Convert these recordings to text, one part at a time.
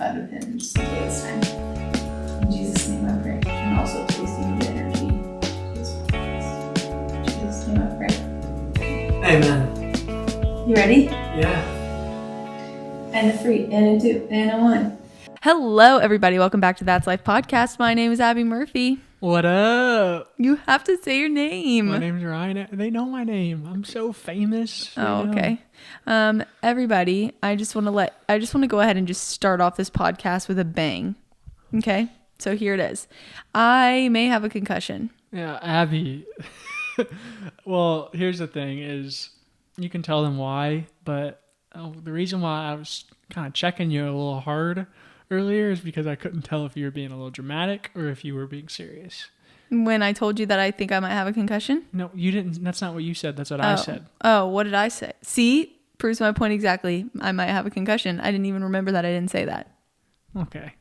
out of him simply this time. In Jesus' name I pray. And also please give me the energy. In Jesus' name I pray. Amen. You ready? Yeah. And a 3, and a 2, and a 1. Hello, everybody. Welcome back to That's Life Podcast. My name is Abby Murphy. What up? You have to say your name. My name's Ryan. They know my name. I'm so famous. Oh, okay. Everybody, I just want to go ahead and just start off this podcast with a bang. Okay? So here it is. I may have a concussion. Yeah, Abby. Well, here's the thing is you can tell them why, but the reason why I was kind of checking you a little hard earlier is because I couldn't tell if you were being a little dramatic or if you were being serious. When I told you that I think I might have a concussion? No, you didn't. That's not what you said. That's what I said. Oh, what did I say? See? Proves my point exactly. I might have a concussion. I didn't even remember that I didn't say that. Okay.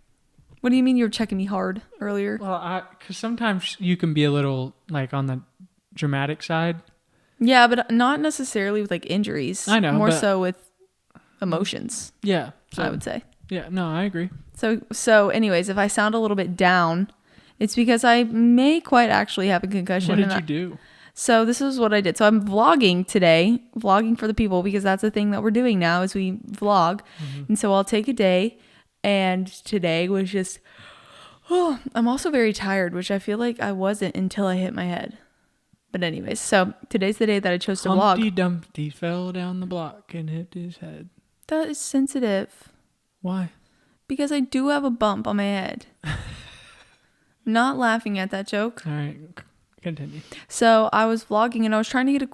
What do you mean you were checking me hard earlier? Well, because sometimes you can be a little like on the dramatic side. Yeah, but not necessarily with like injuries. I know. More so with emotions. Yeah. So, I would say. Yeah, no, I agree. So anyways, if I sound a little bit down, it's because I may quite actually have a concussion. What did you do? So this is what I did. So I'm vlogging today, vlogging for the people, because that's the thing that we're doing now is we vlog. Mm-hmm. And so I'll take a day, and today was just, I'm also very tired, which I feel like I wasn't until I hit my head. But anyways, so today's the day that I chose to vlog. Humpty Dumpty fell down the block and hit his head. That is sensitive. Why? Because I do have a bump on my head. Not laughing at that joke. All right, continue. So I was vlogging and I was trying to get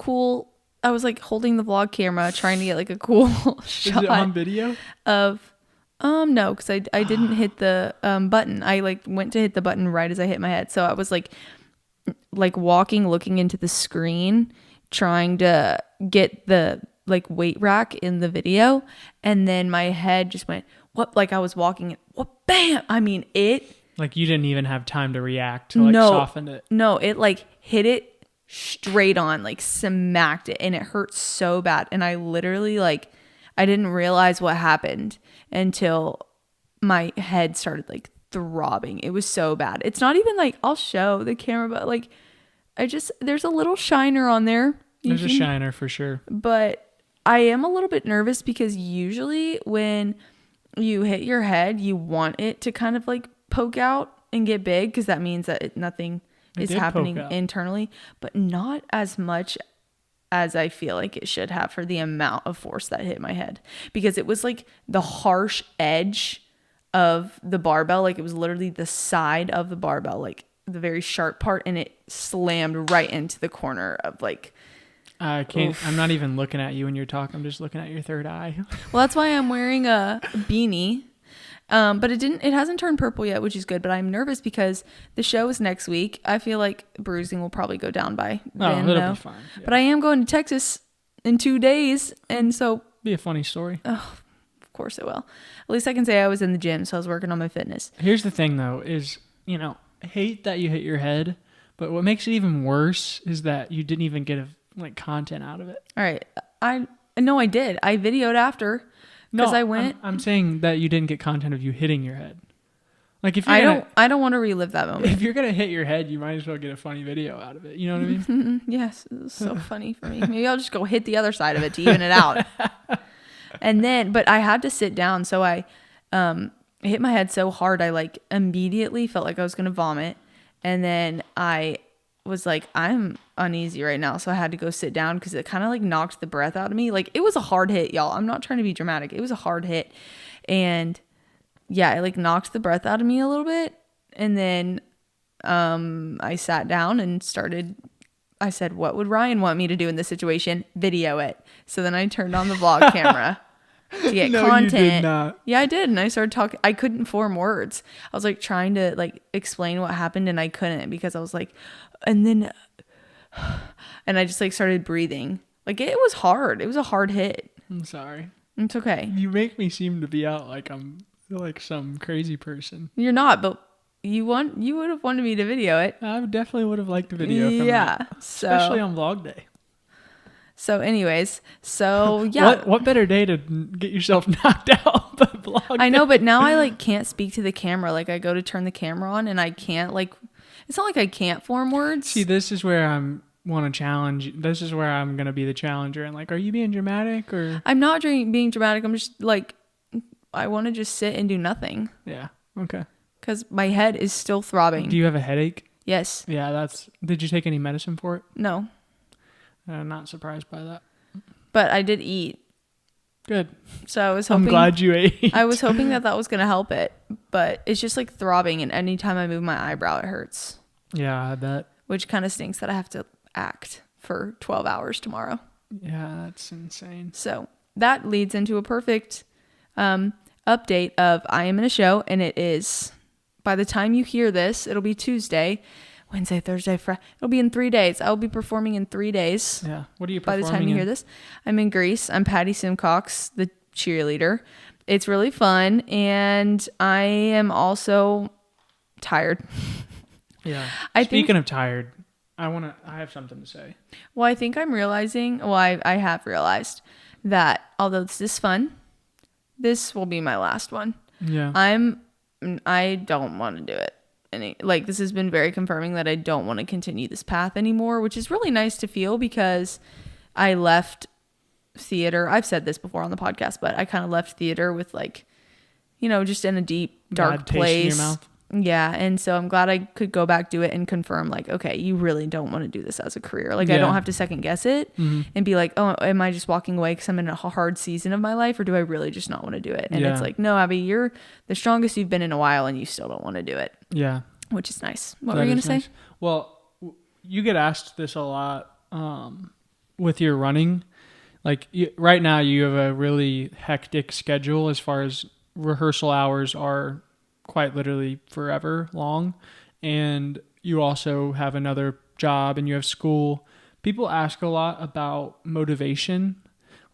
I was like holding the vlog camera, trying to get like a cool shot. Is it on video? No, because I didn't hit the button. I like went to hit the button right as I hit my head. So I was like walking, looking into the screen, trying to get the like weight rack in the video, and then my head just went what, like I was walking and what, bam. I mean, it like you didn't even have time to react to like soften it. No, it like hit it straight on, like smacked it, and it hurt so bad. And I literally like I didn't realize what happened until my head started like throbbing. It was so bad. It's not even like I'll show the camera, but like there's a little shiner on there. There's a shiner for sure. But I am a little bit nervous because usually when you hit your head, you want it to kind of like poke out and get big because that means that nothing is happening internally, but not as much as I feel like it should have for the amount of force that hit my head, because it was like the harsh edge of the barbell. Like it was literally the side of the barbell, like the very sharp part, and it slammed right into the corner of like, I can't. Oof. I'm not even looking at you when you're talking. I'm just looking at your third eye. Well, that's why I'm wearing a beanie. But it hasn't turned purple yet, which is good. But I'm nervous because the show is next week. I feel like bruising will probably go down by then. It'll be fine. Yeah. But I am going to Texas in 2 days, and so be a funny story. Oh, of course it will. At least I can say I was in the gym, so I was working on my fitness. Here's the thing, though, is I hate that you hit your head, but what makes it even worse is that you didn't even get content out of it. All right. I know I did. I videoed after because I went. I'm saying that you didn't get content of you hitting your head. Like if you're I don't want to relive that moment. If you're gonna hit your head, you might as well get a funny video out of it. You know what I mean? Yes, it was so funny for me. Maybe I'll just go hit the other side of it to even it out. And then, but I had to sit down, so I hit my head so hard I like immediately felt like I was gonna vomit, and then I was like, I'm uneasy right now, so I had to go sit down because it kind of like knocked the breath out of me. Like it was a hard hit, y'all. I'm not trying to be dramatic. It was a hard hit, and yeah, it like knocked the breath out of me a little bit. And then I sat down and I said, what would Ryan want me to do in this situation? Video it. So then I turned on the vlog camera to get content. You did not. Yeah, I did. And I started talking. I couldn't form words. I was like trying to like explain what happened, and I couldn't because I was like, and then, and I just like started breathing. Like it was hard. It was a hard hit. I'm sorry. It's okay. You make me seem to be out like I'm like some crazy person. You're not, but you would have wanted me to video it. I definitely would have liked the video. Yeah. Especially on vlog day. So anyways, yeah. What better day to get yourself knocked out but vlog. I know, but now I like can't speak to the camera. Like I go to turn the camera on and I can't like, it's not like I can't form words. See, this is where want to challenge. This is where I'm going to be the challenger. And like, are you being dramatic or? I'm not being dramatic. I'm just like, I want to just sit and do nothing. Yeah. Okay. Because my head is still throbbing. Do you have a headache? Yes. Yeah, did you take any medicine for it? No. I'm not surprised by that. But I did eat. Good. So I was hoping. I'm glad you ate. I was hoping that was going to help it. But it's just like throbbing. And anytime I move my eyebrow, it hurts. Yeah, I bet. Which kind of stinks that I have to act for 12 hours tomorrow. Yeah, that's insane. So that leads into a perfect update of I am in a show. And it is, by the time you hear this, it'll be Tuesday. Wednesday, Thursday, Friday. It'll be in 3 days. I will be performing in 3 days. Yeah. What are you by performing the time you in? hear this? I'm in Greece. I'm Patty Simcox, the cheerleader. It's really fun. And I am also tired. Yeah. I Speaking of tired, I have something to say. Well, I think I'm realizing, I have realized that although this is fun, this will be my last one. Yeah. I don't want to do it. This has been very confirming that I don't want to continue this path anymore, which is really nice to feel because I left theater. I've said this before on the podcast, but I kind of left theater with just in a deep, dark Bad taste place. in your mouth. Yeah. And so I'm glad I could go back, do it and confirm okay, you really don't want to do this as a career. I Yeah. don't have to second guess it and be like, oh, am I just walking away because I'm in a hard season of my life or do I really just not want to do it? And it's like, no, Abby, you're the strongest you've been in a while and you still don't want to do it. Yeah. Which is nice. What were you going to say? Nice. Well, you get asked this a lot with your running. Right now you have a really hectic schedule as far as rehearsal hours are quite literally forever long. And you also have another job and you have school. People ask a lot about motivation.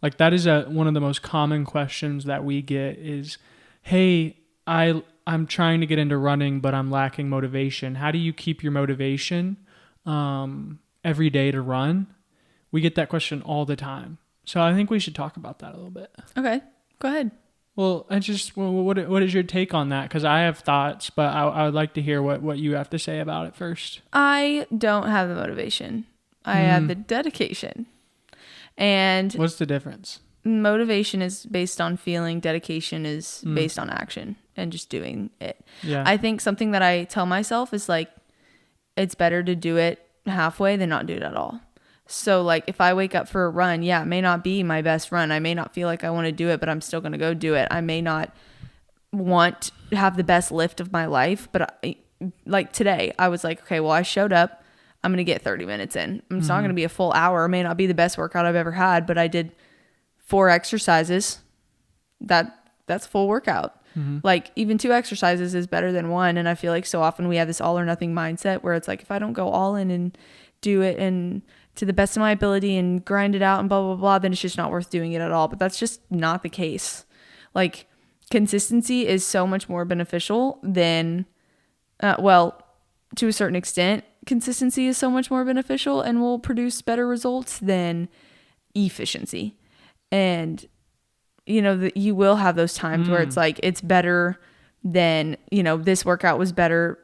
That is one of the most common questions that we get is, hey, I'm trying to get into running, but I'm lacking motivation. How do you keep your motivation every day to run? We get that question all the time. So I think we should talk about that a little bit. Okay, go ahead. Well, what is your take on that? Because I have thoughts, but I would like to hear what you have to say about it first. I don't have the motivation. I have the dedication. And what's the difference? Motivation is based on feeling. Dedication is based on action and just doing it. Yeah. I think something that I tell myself is it's better to do it halfway than not do it at all. So if I wake up for a run, it may not be my best run. I may not feel like I want to do it, but I'm still going to go do it. I may not want to have the best lift of my life, but today I was okay, well, I showed up. I'm going to get 30 minutes in. It's not going to be a full hour. It may not be the best workout I've ever had, but I did 4 exercises. That's full workout. Even 2 exercises is better than 1. And I feel so often we have this all or nothing mindset where it's if I don't go all in and do it and to the best of my ability and grind it out and blah, blah, blah, then it's just not worth doing it at all. But that's just not the case. Consistency is so much more beneficial than, to a certain extent, consistency is so much more beneficial and will produce better results than efficiency. And, you will have those times where it's it's better than, this workout was better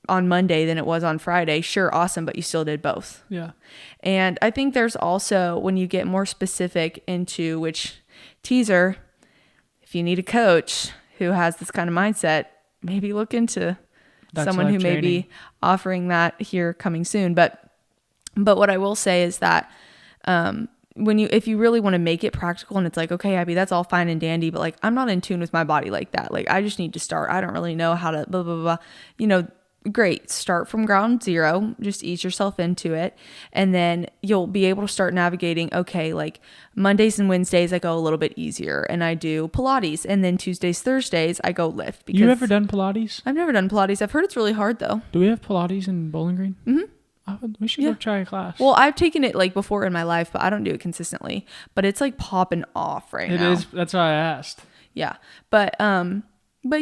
on Monday than it was on Friday. Sure, awesome, but you still did both. Yeah. And I think there's also, when you get more specific into which teaser, if you need a coach who has this kind of mindset, maybe look into someone who may be offering that here coming soon. But what I will say is that if you really want to make it practical and it's okay, Abby, that's all fine and dandy, but I'm not in tune with my body like that. I just need to start. I don't really know how to blah, blah, blah. Great. Start from ground zero. Just ease yourself into it. And then you'll be able to start navigating, okay, Mondays and Wednesdays, I go a little bit easier and I do Pilates. And then Tuesdays, Thursdays, I go lift. You ever done Pilates? I've never done Pilates. I've heard it's really hard though. Do we have Pilates in Bowling Green? Mm-hmm. We should go try a class. Well, I've taken it before in my life, but I don't do it consistently. But it's popping off right now. It is. That's why I asked. Yeah. But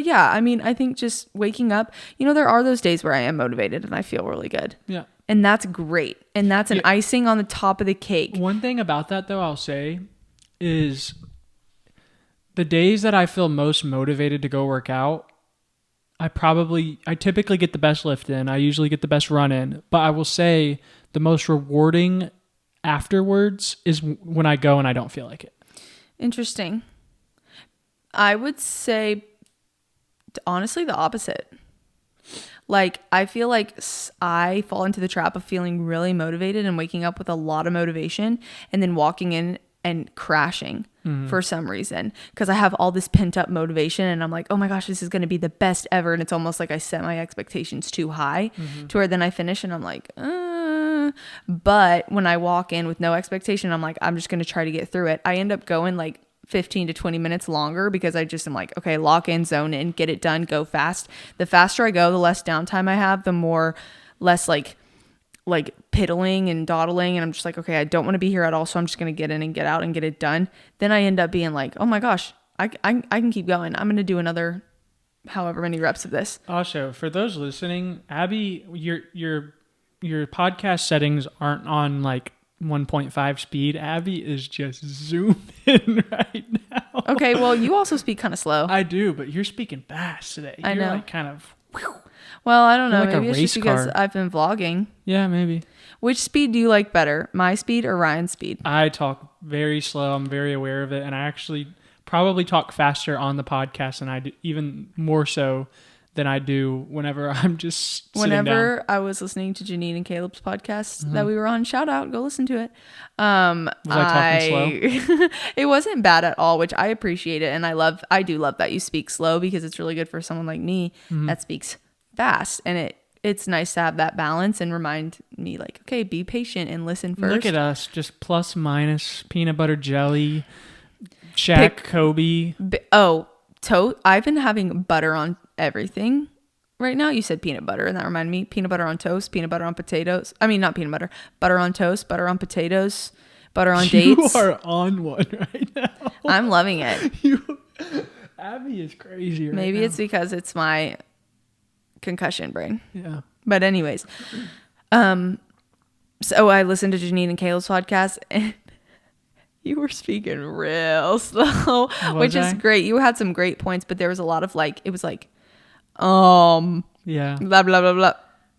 yeah, I think just waking up, there are those days where I am motivated and I feel really good. Yeah. And that's great. And that's an icing on the top of the cake. One thing about that though, I'll say is the days that I feel most motivated to go work out, I typically get the best lift in. I usually get the best run in. But I will say the most rewarding afterwards is when I go and I don't feel like it. Interesting. I would say, honestly, the opposite. Like, I feel like I fall into the trap of feeling really motivated and waking up with a lot of motivation and then walking in and crashing for some reason because I have all this pent up motivation and I'm like, oh my gosh, this is going to be the best ever. And it's almost like I set my expectations too high to where then I finish and I'm like, but when I walk in with no expectation, I'm like, I'm just going to try to get through it. I end up going like 15 to 20 minutes longer because I just am like, okay, lock in, zone in, get it done, go fast. The faster I go, the less downtime I have, the less like piddling and dawdling, and I'm just like, okay, I don't want to be here at all, so I'm just gonna get in and get out and get it done. Then I end up being like, oh my gosh, I can keep going. I'm gonna do another however many reps of this. Also, for those listening, Abby, your podcast settings aren't on like 1.5 speed. Abby is just zooming right now. Okay, well, you also speak kind of slow. I do, but you're speaking fast today. I know. You're like kind of. Well, I don't know. Like maybe it's just because I've been vlogging. Yeah, maybe. Which speed do you like better? My speed or Ryan's speed? I talk very slow. I'm very aware of it. And I actually probably talk faster on the podcast than I do, even more so than I do whenever I'm just sitting down. I was listening to Janine and Caleb's podcast that we were on, shout out, go listen to it. Was I talking slow? It wasn't bad at all, which I appreciate it. And I do love that you speak slow because it's really good for someone like me that speaks fast. And it's nice to have that balance and remind me like, okay, be patient and listen first. Look at us, just plus minus peanut butter jelly, Shaq, Kobe. I've been having butter on everything right now. You said peanut butter and that reminded me, peanut butter on toast, peanut butter on potatoes. I mean, not peanut butter, butter on toast, butter on potatoes, butter on dates. You are on one right now. I'm loving it. Abby is crazy right Maybe now. it's because it's my concussion brain. Yeah. But anyways, so I listened to Janine and Caleb's podcast and you were speaking real slow, which is great. You had some great points, but there was a lot of like, it was like, yeah, blah, blah, blah, blah.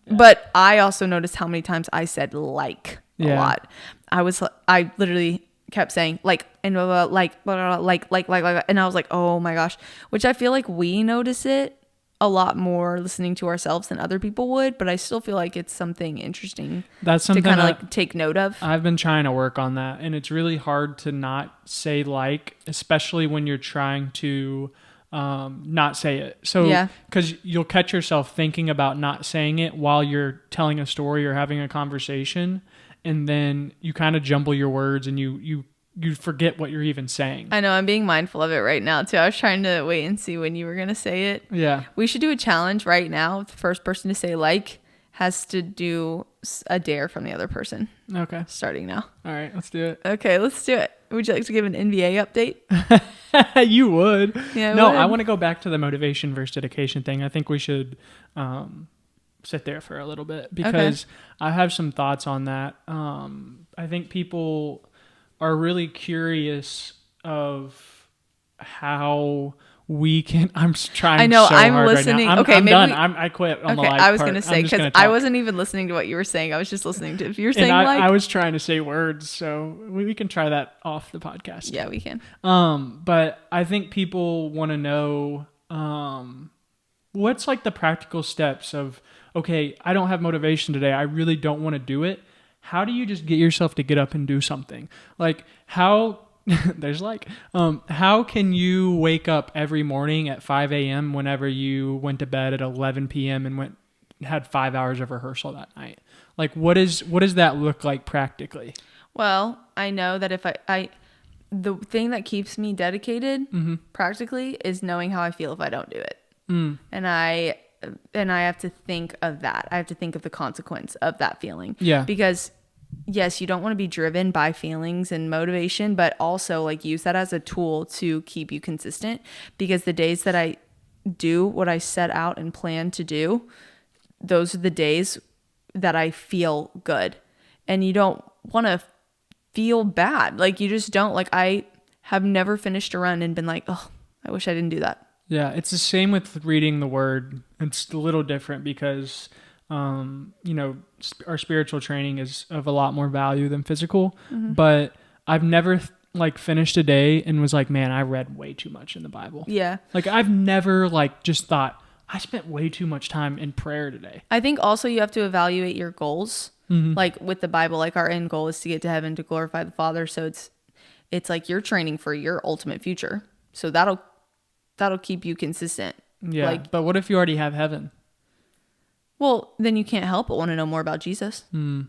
Yeah. But I also noticed how many times I said like a lot. I literally kept saying like, and like, and I was like, oh my gosh, which I feel like we notice it a lot more listening to ourselves than other people would, but I still feel like it's something interesting. That's something to kind of like take note of. I've been trying to work on that, and it's really hard to not say like, especially when you're trying to not say it. So, because you'll catch yourself thinking about not saying it while you're telling a story or having a conversation, and then you kind of jumble your words and you forget what you're even saying. I know, I'm being mindful of it right now too. I was trying to wait and see when you were going to say it. Yeah. We should do a challenge right now. The first person to say like has to do a dare from the other person. Okay. Starting now. All right, let's do it. Okay, let's do it. Would you like to give an NBA update? You would. Yeah, no, I want to go back to the motivation versus dedication thing. I think we should sit there for a little bit because I have some thoughts on that. I think people are really curious of how we can. I'm trying. I know. So I'm hard listening. Right now. Okay, I'm maybe done. I quit on the like I was part. going to say because I wasn't even listening to what you were saying. I was just listening to if you're saying like. I was trying to say words, so we can try that off the podcast. Yeah, we can. But I think people want to know what's like the practical steps of, okay, I don't have motivation today. I really don't want to do it. How do you just get yourself to get up and do something? Like how how can you wake up every morning at 5 a.m. whenever you went to bed at 11 p.m. and had 5 hours of rehearsal that night? Like what does that look like practically? Well, I know that if the thing that keeps me dedicated practically is knowing how I feel if I don't do it. And I have to think of that. I have to think of the consequence of that feeling. Yeah. Because yes, you don't want to be driven by feelings and motivation, but also like use that as a tool to keep you consistent, because the days that I do what I set out and plan to do, those are the days that I feel good. And you don't want to feel bad. Like you just don't. Like I have never finished a run and been like, oh, I wish I didn't do that. Yeah, it's the same with reading the word. It's a little different because, our spiritual training is of a lot more value than physical. But I've never finished a day and was like, man, I read way too much in the Bible. Yeah. Like I've never just thought I spent way too much time in prayer today. I think also you have to evaluate your goals. Like with the Bible, like our end goal is to get to heaven to glorify the Father. So it's like you're training for your ultimate future. So that'll keep you consistent. Yeah. But what if you already have heaven? Well, then you can't help but want to know more about Jesus. You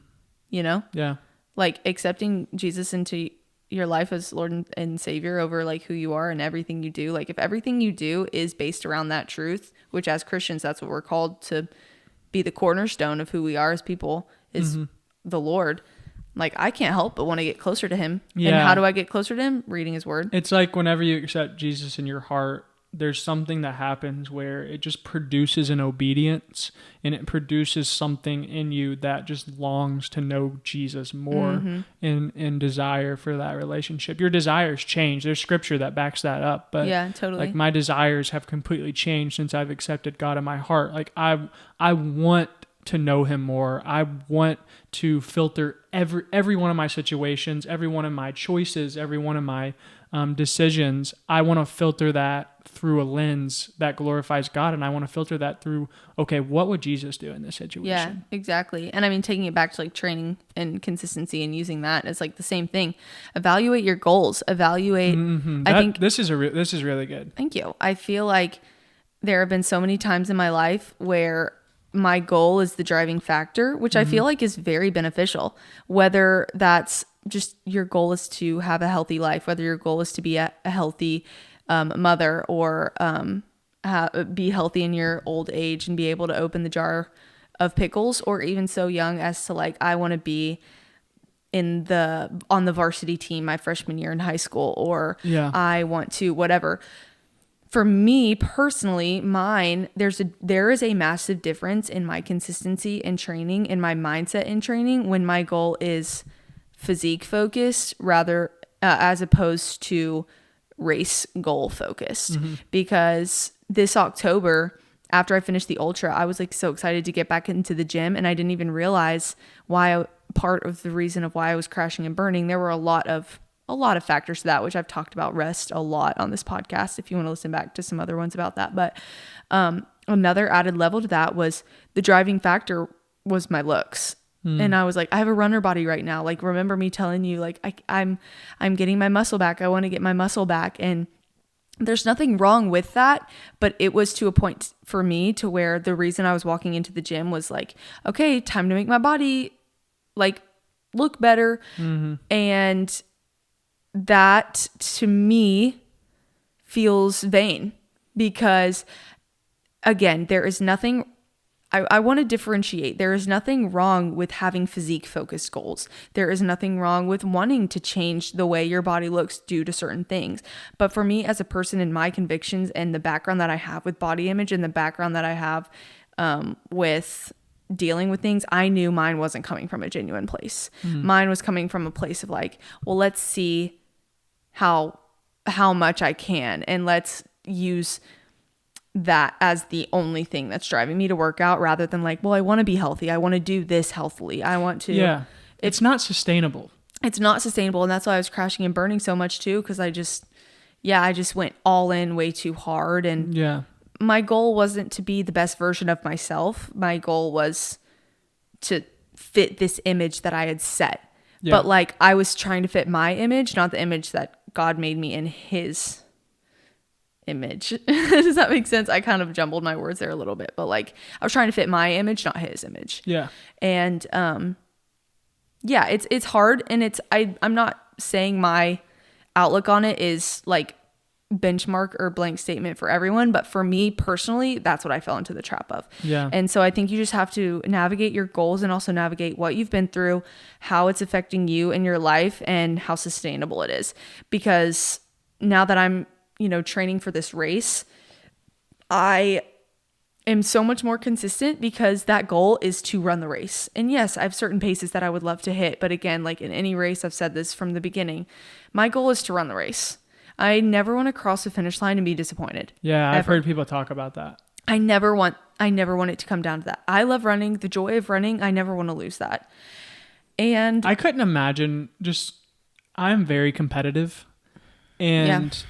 know? Yeah. Like accepting Jesus into your life as Lord and Savior over like who you are and everything you do. Like if everything you do is based around that truth, which as Christians, that's what we're called to be, the cornerstone of who we are as people is the Lord. Like I can't help but want to get closer to him. Yeah. And how do I get closer to him? Reading his word. It's like whenever you accept Jesus in your heart, there's something that happens where it just produces an obedience, and it produces something in you that just longs to know Jesus more and desire for that relationship. Your desires change. There's scripture that backs that up. But yeah, totally. like my desires have completely changed since I've accepted God in my heart. Like I want to know him more. I want to filter every one of my situations, every one of my choices, every one of my decisions. I want to filter that through a lens that glorifies God, and I want to filter that through, okay, what would Jesus do in this situation? Yeah, exactly. And I mean, taking it back to like training and consistency and using that is like the same thing. Evaluate your goals. Evaluate. I think this is really good. Thank you. I feel like there have been so many times in my life where my goal is the driving factor, which I feel like is very beneficial. Whether that's just your goal is to have a healthy life, whether your goal is to be a healthy mother, or be healthy in your old age and be able to open the jar of pickles, or even so young as to like, I want to be on the varsity team my freshman year in high school, or I want to whatever. For me personally, there is a massive difference in my consistency in training, in my mindset in training, when my goal is physique focused rather as opposed to race goal focused. Because this October, after I finished the ultra, I was like so excited to get back into the gym, and I didn't even realize part of the reason of why I was crashing and burning. There were a lot of factors to that, which I've talked about rest a lot on this podcast, if you want to listen back to some other ones about that. But another added level to that was the driving factor was my looks. And I was like, I have a runner body right now. Like, remember me telling you, like, I'm getting my muscle back. I want to get my muscle back. And there's nothing wrong with that. But it was to a point for me to where the reason I was walking into the gym was like, okay, time to make my body like look better. And that to me feels vain, because again, there is nothing, I want to differentiate. There is nothing wrong with having physique focused goals. There is nothing wrong with wanting to change the way your body looks due to certain things. But for me as a person, in my convictions and the background that I have with body image and the background that I have with dealing with things, I knew mine wasn't coming from a genuine place. Mine was coming from a place of like, well, let's see how much I can, and let's use that as the only thing that's driving me to work out, rather than like, well, I want to be healthy. I want to do this healthily. I want to. Yeah. It's not sustainable. It's not sustainable. And that's why I was crashing and burning so much too. Cause I just went all in way too hard. And my goal wasn't to be the best version of myself. My goal was to fit this image that I had set. Yeah. But like, I was trying to fit my image, not the image that God made me in his image. Does that make sense? I kind of jumbled my words there a little bit, but like, I was trying to fit my image, not his image. Yeah. And it's hard, and I'm not saying my outlook on it is like benchmark or blank statement for everyone, but for me personally, that's what I fell into the trap of. Yeah. And so I think you just have to navigate your goals and also navigate what you've been through, how it's affecting you in your life, and how sustainable it is. Because now that I'm, training for this race, I am so much more consistent, because that goal is to run the race. And yes, I have certain paces that I would love to hit. But again, like in any race, I've said this from the beginning, my goal is to run the race. I never want to cross the finish line and be disappointed. Yeah, I've Ever. heard people talk about that. I never want it to come down to that. I love running, the joy of running. I never want to lose that. And I couldn't imagine I'm very competitive, and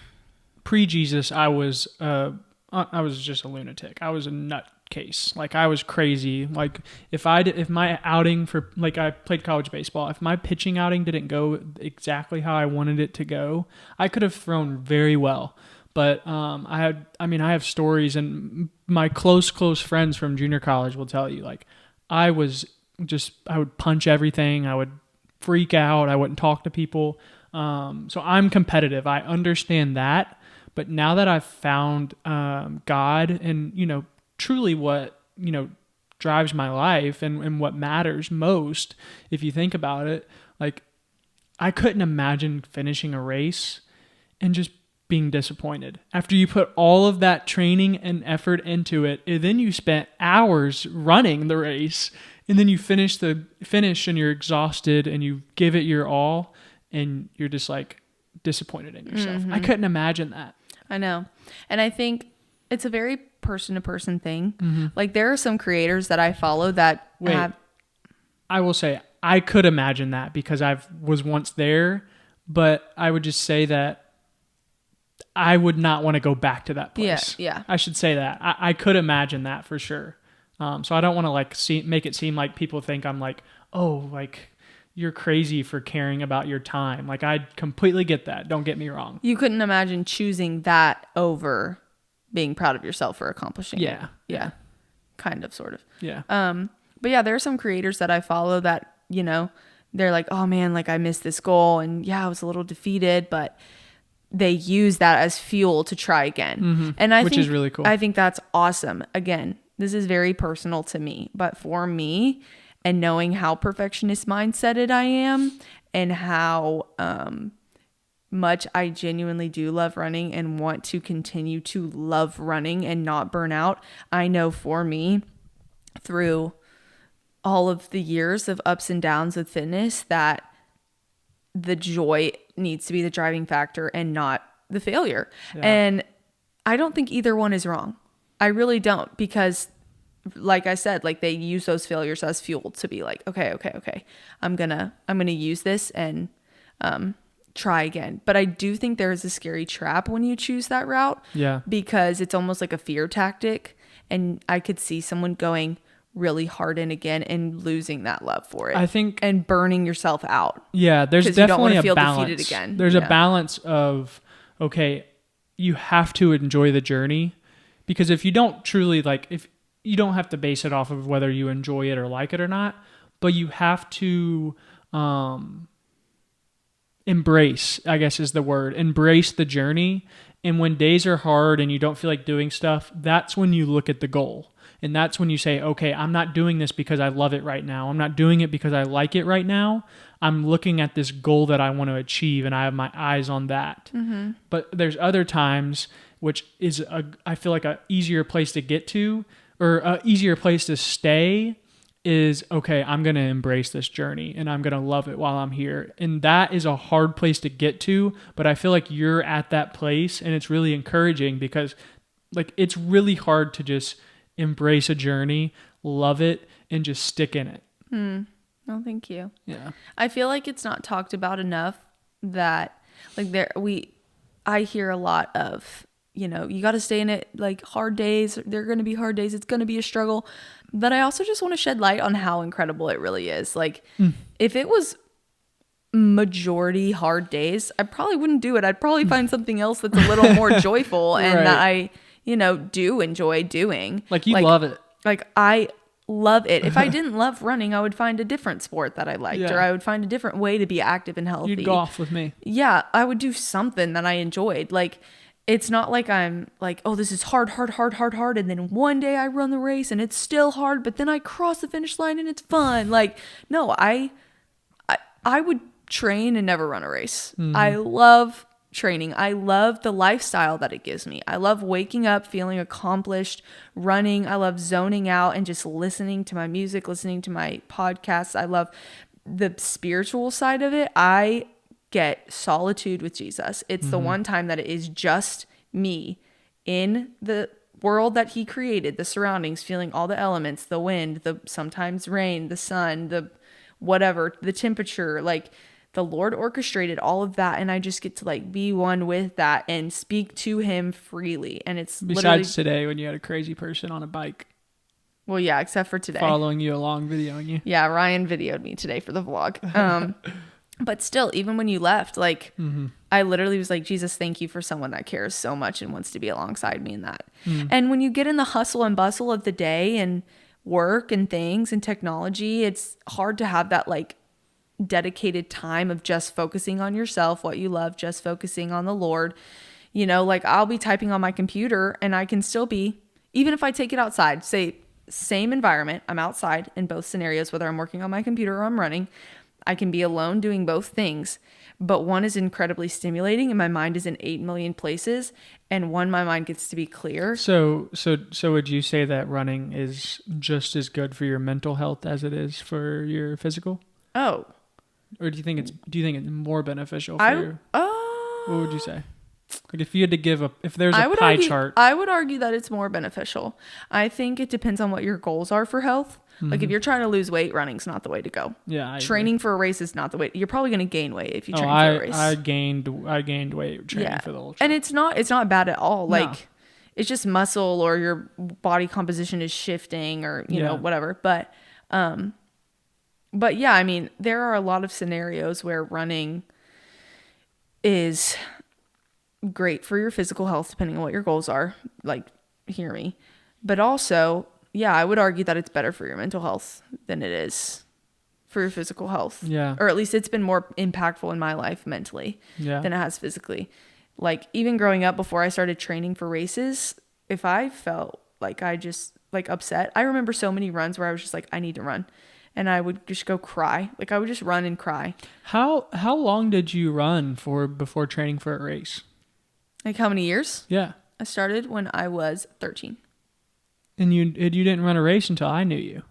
pre-Jesus, I was just a lunatic. I was a nutcase. Like, I was crazy. Like, if my outing for, like, I played college baseball, if my pitching outing didn't go exactly how I wanted it to go, I could have thrown very well. But I have stories, and my close friends from junior college will tell you, like, I would punch everything. I would freak out. I wouldn't talk to people. So I'm competitive. I understand that. But now that I've found God and, truly what, drives my life and what matters most, if you think about it, like, I couldn't imagine finishing a race and just being disappointed. After you put all of that training and effort into it, and then you spent hours running the race, and then you finish and you're exhausted and you give it your all, and you're just like disappointed in yourself. I couldn't imagine that. I know. And I think it's a very person to person thing. Mm-hmm. Like, there are some creators that I follow that I will say I could imagine that because I was once there, but I would just say that I would not want to go back to that place. Yeah. I should say that. I could imagine that for sure. So I don't want to make it seem like people think I'm like, oh, like, you're crazy for caring about your time. Like, I completely get that. Don't get me wrong. You couldn't imagine choosing that over being proud of yourself for accomplishing it. Yeah. Kind of, sort of. Yeah. But yeah, there are some creators that I follow that, they're like, oh man, like, I missed this goal, and yeah, I was a little defeated, but they use that as fuel to try again. Mm-hmm. And Which is really cool. I think that's awesome. Again, this is very personal to me, but for me, and knowing how perfectionist mindseted I am, and how much I genuinely do love running and want to continue to love running and not burn out, I know for me, through all of the years of ups and downs with fitness, that the joy needs to be the driving factor and not the failure. Yeah. And I don't think either one is wrong. I really don't, because like I said, like, they use those failures as fuel to be like, okay. I'm going to use this and try again. But I do think there is a scary trap when you choose that route. Yeah. Because it's almost like a fear tactic, and I could see someone going really hard in again and losing that love for it. I think, and burning yourself out. Yeah, there's definitely a balance. Defeated again. There's a balance of, okay, you have to enjoy the journey, because if you don't truly, like, if you don't have to base it off of whether you enjoy it or like it or not, but you have to embrace, I guess is the word, embrace the journey. And when days are hard and you don't feel like doing stuff, that's when you look at the goal. And that's when you say, okay, I'm not doing this because I love it right now. I'm not doing it because I like it right now. I'm looking at this goal that I want to achieve, and I have my eyes on that. Mm-hmm. But there's other times, which is, I feel like, a easier place to get to, or a easier place to stay, is, okay, I'm going to embrace this journey and I'm going to love it while I'm here. And that is a hard place to get to, but I feel like you're at that place, and it's really encouraging, because, like, it's really hard to just embrace a journey, love it, and just stick in it. Oh, thank you. Yeah. I feel like it's not talked about enough that, like, I hear a lot of, you got to stay in it, like, hard days, they're going to be hard days, it's going to be a struggle. But I also just want to shed light on how incredible it really is. Like, if it was majority hard days, I probably wouldn't do it. I'd probably find something else that's a little more joyful and right. that I, do enjoy doing. Like, you love it. Like, I love it. If I didn't love running, I would find a different sport that I liked, or I would find a different way to be active and healthy. You'd golf with me. Yeah, I would do something that I enjoyed. Like, it's not like I'm like, oh, this is hard. And then one day I run the race and it's still hard, but then I cross the finish line and it's fun. Like, no, I would train and never run a race. Mm-hmm. I love training. I love the lifestyle that it gives me. I love waking up feeling accomplished, running. I love zoning out and just listening to my music, listening to my podcasts. I love the spiritual side of it. I get solitude with Jesus. It's the one time that it is just me in the world that he created, the surroundings, feeling all the elements, the wind, the sometimes rain, the sun, the whatever, the temperature, like the Lord orchestrated all of that. And I just get to like be one with that and speak to him freely. And it's besides today when you had a crazy person on a bike. Well, yeah, except for today. Following you along, videoing you. Yeah, Ryan videoed me today for the vlog. But still, even when you left, like, I literally was like, Jesus, thank you for someone that cares so much and wants to be alongside me in that. And when you get in the hustle and bustle of the day and work and things and technology, it's hard to have that, like, dedicated time of just focusing on yourself, what you love, just focusing on the Lord. You know, like, I'll be typing on my computer and I can still be, even if I take it outside, say, same environment, I'm outside in both scenarios, whether I'm working on my computer or I'm running, I can be alone doing both things, but one is incredibly stimulating and my mind is in 8 million places, and one, my mind gets to be clear. So would you say that running is just as good for your mental health as it is for your physical? Oh. Or do you think it's more beneficial for your, what would you say? Like if you had to give if there's a pie chart. I would argue that it's more beneficial. I think it depends on what your goals are for health. Like if you're trying to lose weight, running's not the way to go. Yeah. Training for a race is not the way. You're probably going to gain weight if you train for a race. I gained weight training for the ultra. And it's not bad at all. Like it's just muscle or your body composition is shifting or, you know, whatever. But yeah, I mean, there are a lot of scenarios where running is great for your physical health, depending on what your goals are. Like, hear me. But also, yeah, I would argue that it's better for your mental health than it is for your physical health. Yeah. Or at least it's been more impactful in my life mentally than it has physically. Like, even growing up before I started training for races, if I felt like I just, like, upset, I remember so many runs where I was just like, I need to run. And I would just go cry. Like, I would just run and cry. How long did you run before training for a race? Like, how many years? Yeah. I started when I was 13. And you didn't run a race until I knew you.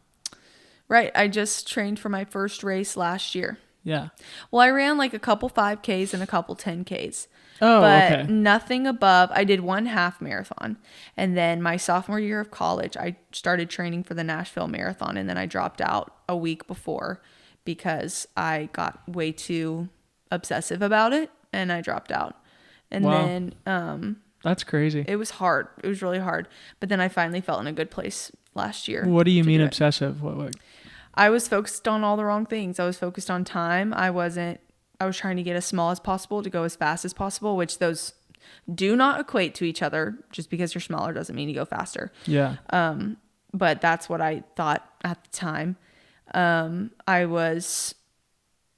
Right. I just trained for my first race last year. Yeah. Well, I ran like a couple 5Ks and a couple 10Ks. Oh, but okay. Nothing above. I did one half marathon. And then my sophomore year of college, I started training for the Nashville Marathon. And then I dropped out a week before because I got way too obsessive about it. And I dropped out. And then that's crazy. It was hard. It was really hard. But then I finally felt in a good place last year. What do you mean obsessive? What? I was focused on all the wrong things. I was focused on time. I was trying to get as small as possible to go as fast as possible, which those do not equate to each other. Just because you're smaller doesn't mean you go faster. Yeah. But that's what I thought at the time. I was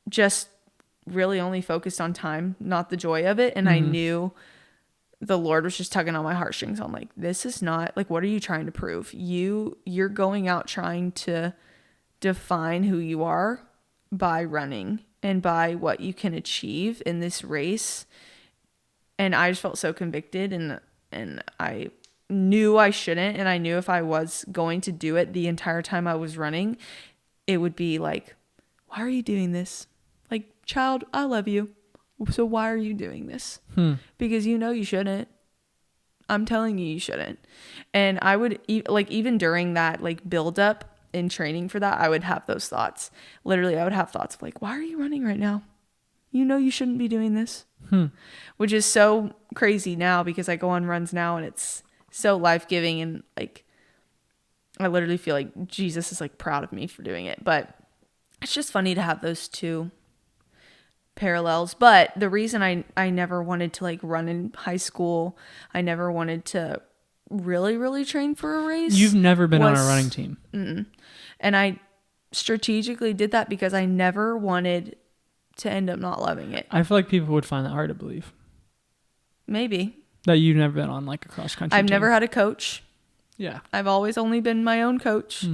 just really only focused on time, not the joy of it. And I knew the Lord was just tugging on my heartstrings. I'm like, this is not, like, what are you trying to prove? You're going out trying to define who you are by running and by what you can achieve in this race. And I just felt so convicted, and I knew I shouldn't. And I knew if I was going to do it the entire time I was running, it would be like, why are you doing this? Like, child, I love you. So why are you doing this? Because you know you shouldn't. I'm telling you shouldn't. And I would, even during that, like, build up in training for that, I would have those thoughts. Literally, I would have thoughts of like, why are you running right now? You know you shouldn't be doing this. Which is so crazy now because I go on runs now and it's so life-giving, and like, I literally feel like Jesus is like proud of me for doing it. But it's just funny to have those two parallels. But the reason I never wanted to like run in high school, I never wanted to really train for a race. You've never been on a running team. And I strategically did that because I never wanted to end up not loving it. I feel like people would find that hard to believe. Maybe. That you've never been on like a cross country I've team. never had a coach. Yeah. I've always only been my own coach.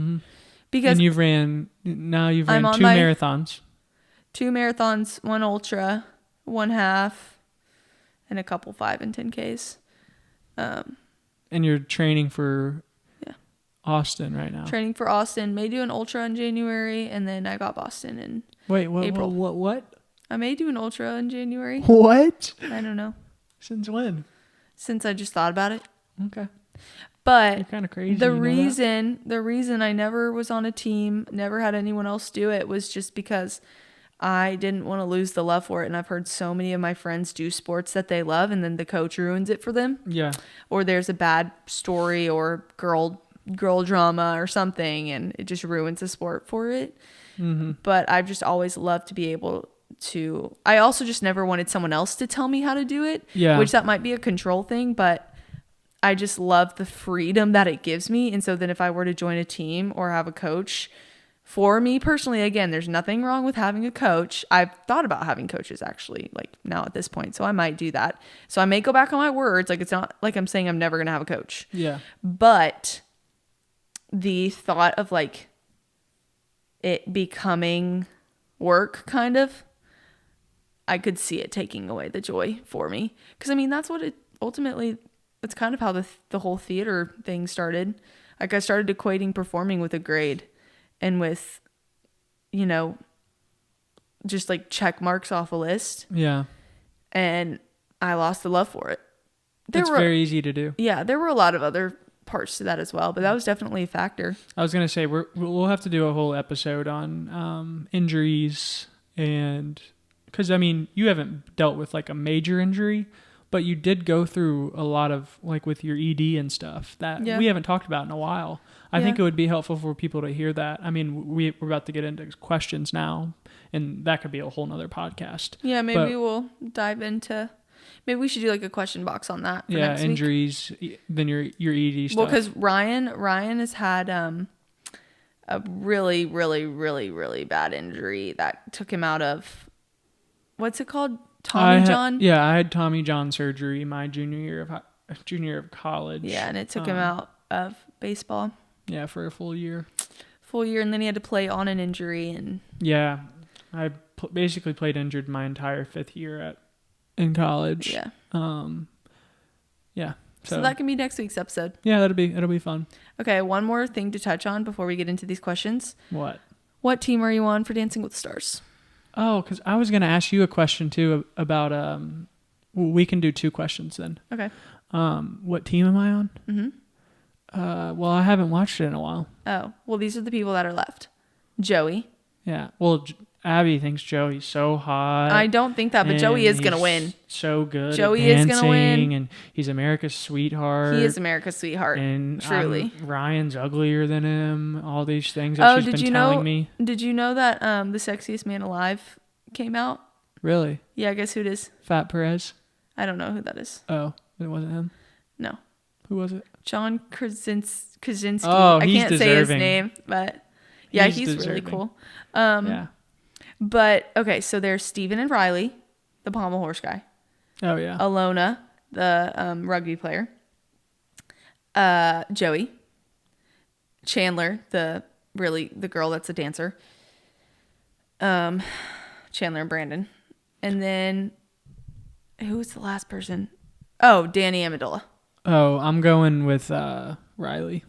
Because and you've ran two marathons. 2 marathons, 1 ultra, 1 half, and a couple 5 and 10Ks. And you're training for Austin right now. Training for Austin. May do an ultra in January, and then I got Boston in April. What? I may do an ultra in January. What? I don't know. Since when? Since I just thought about it. Okay. But You're kind of crazy. the you know that? reason I never was on a team, never had anyone else do it, was just because I didn't want to lose the love for it. And I've heard so many of my friends do sports that they love, and then the coach ruins it for them. Yeah. Or there's a bad story or girl drama or something, and it just ruins the sport for it. Mm-hmm. But I've just always loved to be able to. I also just never wanted someone else to tell me how to do it. Yeah. Which that might be a control thing, but I just love the freedom that it gives me. And so then if I were to join a team or have a coach, for me personally, again, there's nothing wrong with having a coach. I've thought about having coaches actually, like now at this point. So I might do that. So I may go back on my words. Like, it's not like I'm saying I'm never going to have a coach. Yeah. But the thought of like it becoming work kind of, I could see it taking away the joy for me. Because I mean, that's what it ultimately, that's kind of how the whole theater thing started. Like, I started equating performing with a grade and with, you know, just like check marks off a list. Yeah. And I lost the love for it. It's very easy to do. Yeah, there were a lot of other parts to that as well, but that was definitely a factor. I was gonna say we'll have to do a whole episode on injuries, and because I mean you haven't dealt with like a major injury, but you did go through a lot of like with your ED and stuff that we haven't talked about in a while. I think it would be helpful for people to hear that. I mean, we're about to get into questions now, and that could be a whole nother podcast. Yeah, maybe we'll dive into. Maybe we should do like a question box on that. For next injuries, then your ED stuff. Well, because Ryan has had a really, really, really, really bad injury that took him out of, what's it called? Tommy John? Yeah, I had Tommy John surgery my junior year of college. Yeah, and it took him out of baseball. Yeah, for a full year. And then he had to play on an injury. And yeah, I basically played injured my entire 5th year in college. Yeah. Yeah. So that can be next week's episode. Yeah, it'll be fun. Okay, one more thing to touch on before we get into these questions. What team are you on for Dancing with the Stars? Oh, because I was going to ask you a question too about we can do 2 questions then. Okay. What team am I on? Mm-hmm. Well, I haven't watched it in a while. Oh, well, these are the people that are left. Joey. Yeah. Well, Abby thinks Joey's so hot. I don't think that, but Joey is going to win. So good. Joey is going to win. And he's America's sweetheart. He is America's sweetheart. And truly. Ryan's uglier than him. All these things that she's been telling me. Did you know that The Sexiest Man Alive came out? Really? Yeah, guess who it is? Fat Perez? I don't know who that is. Oh, it wasn't him? No. Who was it? John Krasinski. Oh, I can't deserving. say his name, but yeah, he's really cool. Yeah. But okay, so there's Steven and Riley, the pommel horse guy. Oh yeah. Alona, the rugby player. Joey. Chandler, the girl that's a dancer. Chandler and Brandon. And then who's the last person? Oh, Danny Amendola. Oh, I'm going with Riley.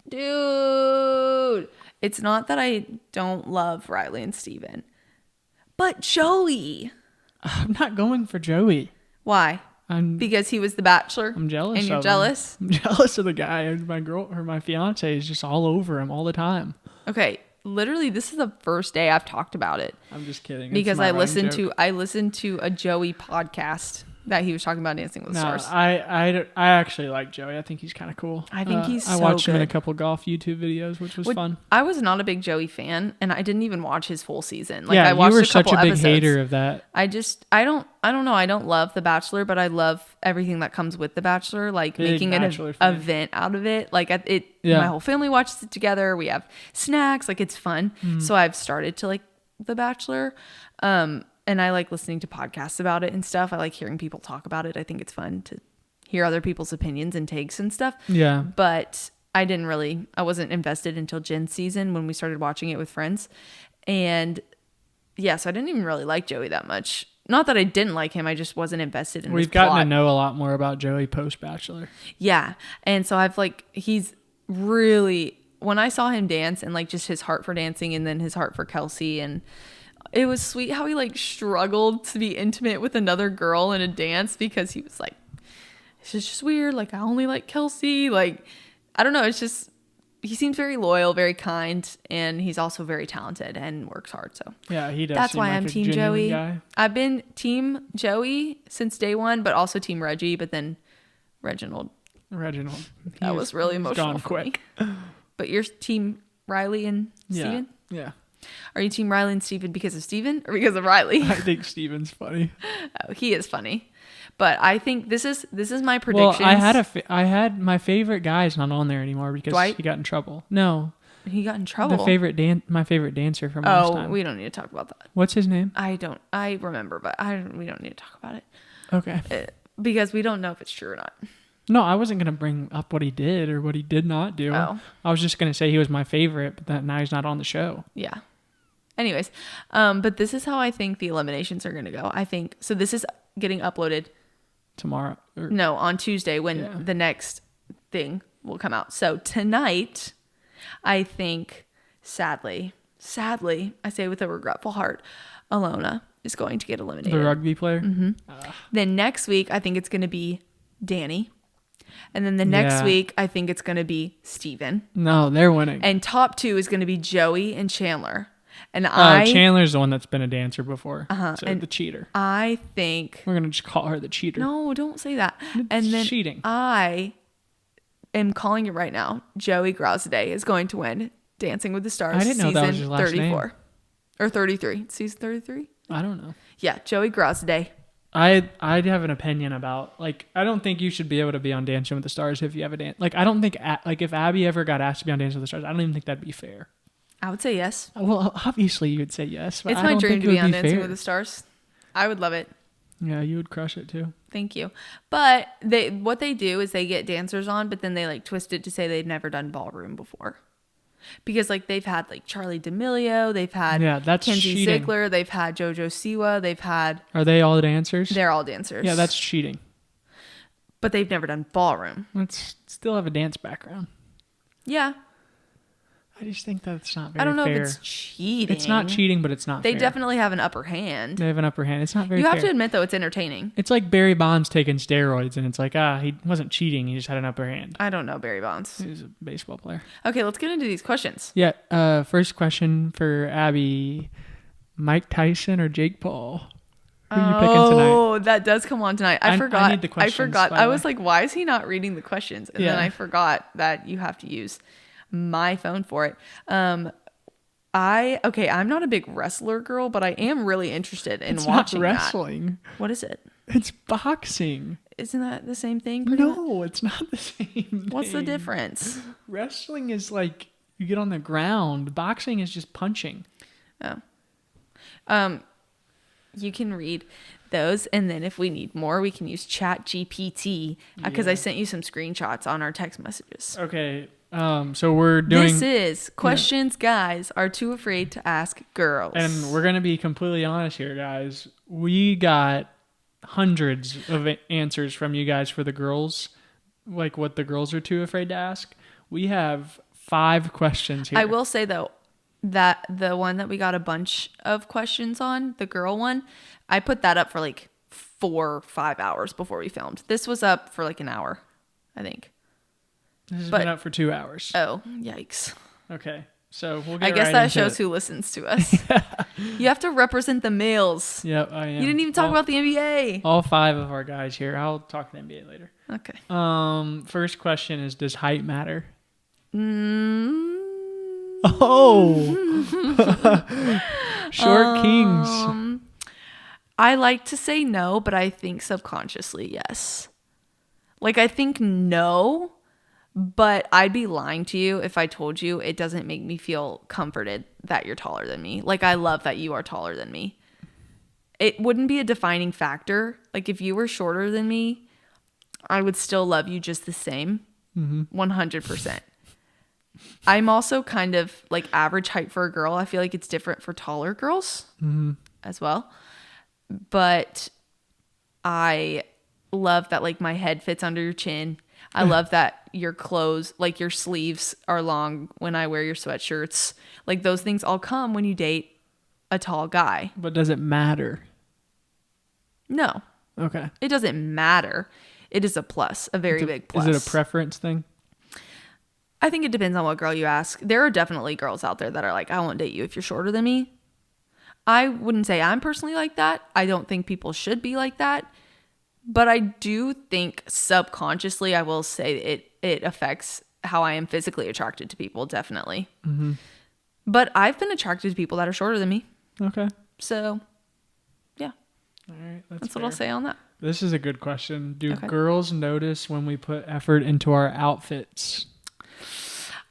Dude. It's not that I don't love Riley and Steven, but Joey. I'm not going for Joey. Why? Because he was the Bachelor. I'm jealous. And you're jealous? I'm jealous of the guy. My fiance is just all over him all the time. Okay, literally, this is the first day I've talked about it. I'm just kidding. Because I listened to a Joey podcast that he was talking about Dancing with the Stars. I actually like Joey. I think he's kind of cool. I think he's so I watched good. him in a couple golf YouTube videos, which was fun. I was not a big Joey fan, and I didn't even watch his full season. Like, I watched you were such a big episodes. hater of that. I don't know. I don't love The Bachelor, but I love everything that comes with The Bachelor, like Big making an event out of it. Like my whole family watches it together. We have snacks. Like, it's fun. Mm-hmm. So I've started to like The Bachelor. And I like listening to podcasts about it and stuff. I like hearing people talk about it. I think it's fun to hear other people's opinions and takes and stuff. Yeah. But I wasn't invested until Jen's season when we started watching it with friends. And yeah, so I didn't even really like Joey that much. Not that I didn't like him. I just wasn't invested in his We've gotten plot. to know a lot more about Joey post-Bachelor. Yeah. And so he's really, when I saw him dance and like just his heart for dancing and then his heart for Kelsey and it was sweet how he like struggled to be intimate with another girl in a dance because he was like, it's just weird. Like, I only like Kelsey. Like, I don't know. It's just, he seems very loyal, very kind, and he's also very talented and works hard. So Yeah, he does. that's seem why like I'm a Team genuine Joey. guy. I've been Team Joey since day one, but also Team Reggie. But then Reginald, Reginald. that was really he's emotional gone for quick. me. But you're Team Riley and Yeah. Steven? Yeah. Are you Team Riley and Steven because of Steven or because of Riley? I think Steven's funny. Oh, he is funny. But I think this is my predictions. Well, I had my favorite guy's not on there anymore because Dwight? he got in trouble. No, He got in trouble. my favorite dancer from last time. We don't need to talk about that. What's his name? I remember, but we don't need to talk about it. Okay. Because we don't know if it's true or not. No, I wasn't gonna bring up what he did or what he did not do. Oh. I was just gonna say he was my favorite, but that now he's not on the show. Yeah. Anyways, but this is how I think the eliminations are going to go. I think, so this is getting uploaded Tomorrow. on Tuesday when the next thing will come out. So tonight, I think, sadly, I say with a regretful heart, Alona is going to get eliminated. The rugby player. Mm-hmm. Then next week, I think it's going to be Danny. And then the next week, I think it's going to be Steven. No, they're winning. And top 2 is going to be Joey and Chandler. And Chandler's the one that's been a dancer before. So and the cheater. I think, We're gonna just call her the cheater. no, don't say that. It's And then cheating. I am calling it right now. Joey Grausaday is going to win Dancing with the Stars. I didn't know that was his last 34 name. or 33. Season 33. I don't know. Yeah, Joey Grausaday. I'd have an opinion about, like, I don't think you should be able to be on Dancing with the Stars if you have a dance. Like, I don't think like if Abby ever got asked to be on Dancing with the Stars, I don't even think that'd be fair. I would say yes. Well, obviously you would say yes. But It's I my don't dream think to it be would on Dancing fair. with the Stars. I would love it. Yeah, you would crush it too. Thank you. But what they do is they get dancers on, but then they like twist it to say they've never done ballroom before. Because like they've had like Charlie D'Amelio, they've had that's Kenzie cheating. Ziegler, they've had JoJo Siwa, they've had, Are they all dancers? they're all dancers. Yeah, that's cheating. But they've never done ballroom. Let's still have a dance background. Yeah. I just think that's not very I don't know fair. if it's cheating. It's not cheating, but it's not They fair. definitely have an upper hand. They have an upper hand. It's not very You fair. have to admit though, it's entertaining. It's like Barry Bonds taking steroids, and it's like, he wasn't cheating. He just had an upper hand. I don't know Barry Bonds. He was a baseball player. Okay, let's get into these questions. Yeah. First question for Abby: Mike Tyson or Jake Paul? Who are you picking tonight? Oh, that does come on tonight. I forgot. I need the questions, by the I was way. like, why is he not reading the questions? And then Yeah. I forgot that you have to use my phone for it. I'm not a big wrestler girl, but I am really interested in It's watching not wrestling. that. What is it? It's boxing. Isn't that the same thing? pretty much? No, it's not the same. What's the thing. difference? Wrestling is like you get on the ground. Boxing is just punching. Oh. You can read those, and then if we need more, we can use Chat GPT because I sent you some screenshots on our text messages. Okay. So we're doing, This is questions guys are too afraid to ask girls. and we're gonna be completely honest here, guys. We got hundreds of answers from you guys for the girls, like what the girls are too afraid to ask. We have 5 questions here. I will say though that the one that we got a bunch of questions on, the girl one, I put that up for like 4 or 5 hours before we filmed. This was up for like an hour, I think. This has but- been up for 2 hours. Oh, yikes. Okay. So we'll get I guess right that into shows it. who listens to us. You have to represent the males. Yep, I am. You didn't even talk about the NBA. all 5 of our guys here. I'll talk to the NBA later. Okay. First question is, does height matter? Oh. Short kings. I like to say no, but I think subconsciously yes. Like I think no, but I'd be lying to you if I told you it doesn't make me feel comforted that you're taller than me. Like I love that you are taller than me. It wouldn't be a defining factor. Like if you were shorter than me, I would still love you just the same. 100%. I'm also kind of like average height for a girl. I feel like it's different for taller girls as well. But I love that like my head fits under your chin. I love that your clothes, like your sleeves are long when I wear your sweatshirts. Like those things all come when you date a tall guy. But does it matter? No, Okay. it doesn't matter. It is a plus, a very big plus. Is it a preference thing? I think it depends on what girl you ask. There are definitely girls out there that are like, I won't date you if you're shorter than me. I wouldn't say I'm personally like that. I don't think people should be like that. But I do think subconsciously, I will say it affects how I am physically attracted to people, definitely. Mm-hmm. But I've been attracted to people that are shorter than me. Okay. So, yeah. All right. That's what I'll say on that. This is a good question. Do Okay. girls notice when we put effort into our outfits?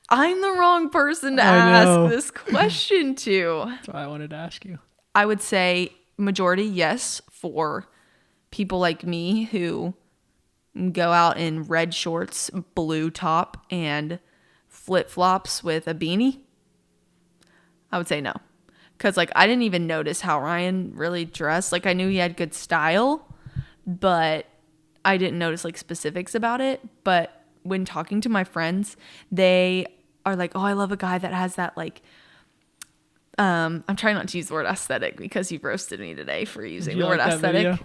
I'm the wrong person to I know. ask this question to. That's why I wanted to ask you. I would say majority, yes, for people like me who go out in red shorts, blue top, and flip-flops with a beanie. I would say no. Because, like, I didn't even notice how Ryan really dressed. Like, I knew he had good style, but I didn't notice, like, specifics about it. But when talking to my friends, they are like, oh, I love a guy that has that, like, I'm trying not to use the word aesthetic because you've roasted me today for using the word aesthetic.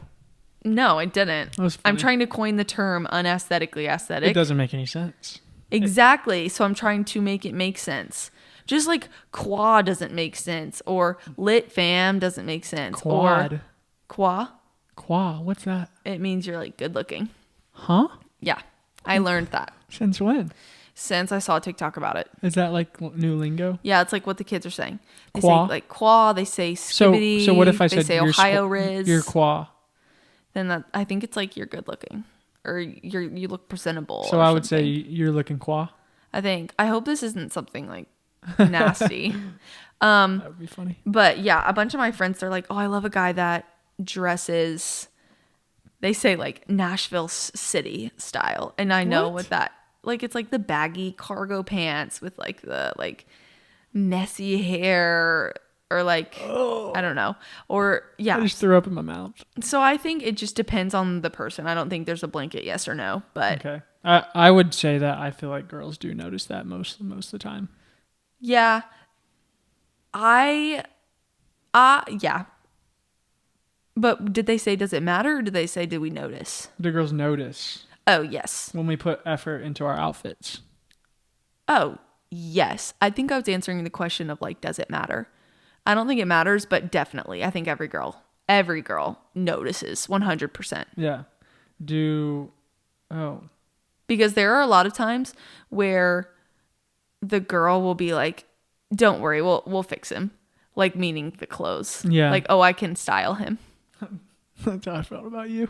No, I didn't. I'm trying to coin the term unaesthetically aesthetic. It doesn't make any sense. Exactly. So I'm trying to make it make sense. Just like qua doesn't make sense, or lit fam doesn't make sense. Quad. Or qua. Qua. What's that? It means you're like good looking. Huh? Yeah. I learned that Since when? since I saw a TikTok about it. Is that like new lingo? Yeah, it's like what the kids are saying. They Qua? say like qua, they say skibbity. So what if I they said say you're Ohio Riz? You're qua. Then that, I think it's like you're good looking, or you look presentable. So or I would say something. you're looking qua. I hope this isn't something like nasty. That would be funny. But yeah, a bunch of my friends, they're like, oh, I love a guy that dresses, they say like Nashville City style. And I know what that, like, it's like the baggy cargo pants with like the like messy hair, or like, I don't know. Or yeah. I just threw up in my mouth. So I think it just depends on the person. I don't think there's a blanket yes or no, but Okay. I would say that I feel like girls do notice that most of the time. yeah. Yeah. But did they say, does it matter? Or did they say, did we notice? Do girls notice Oh, yes. when we put effort into our outfits? Oh, yes. I think I was answering the question of like, does it matter? I don't think it matters, but definitely. I think every girl notices 100%. Yeah. Because there are a lot of times where the girl will be like, don't worry, we'll fix him. Like, meaning the clothes. Yeah. Like, oh, I can style him. That's how I felt about you.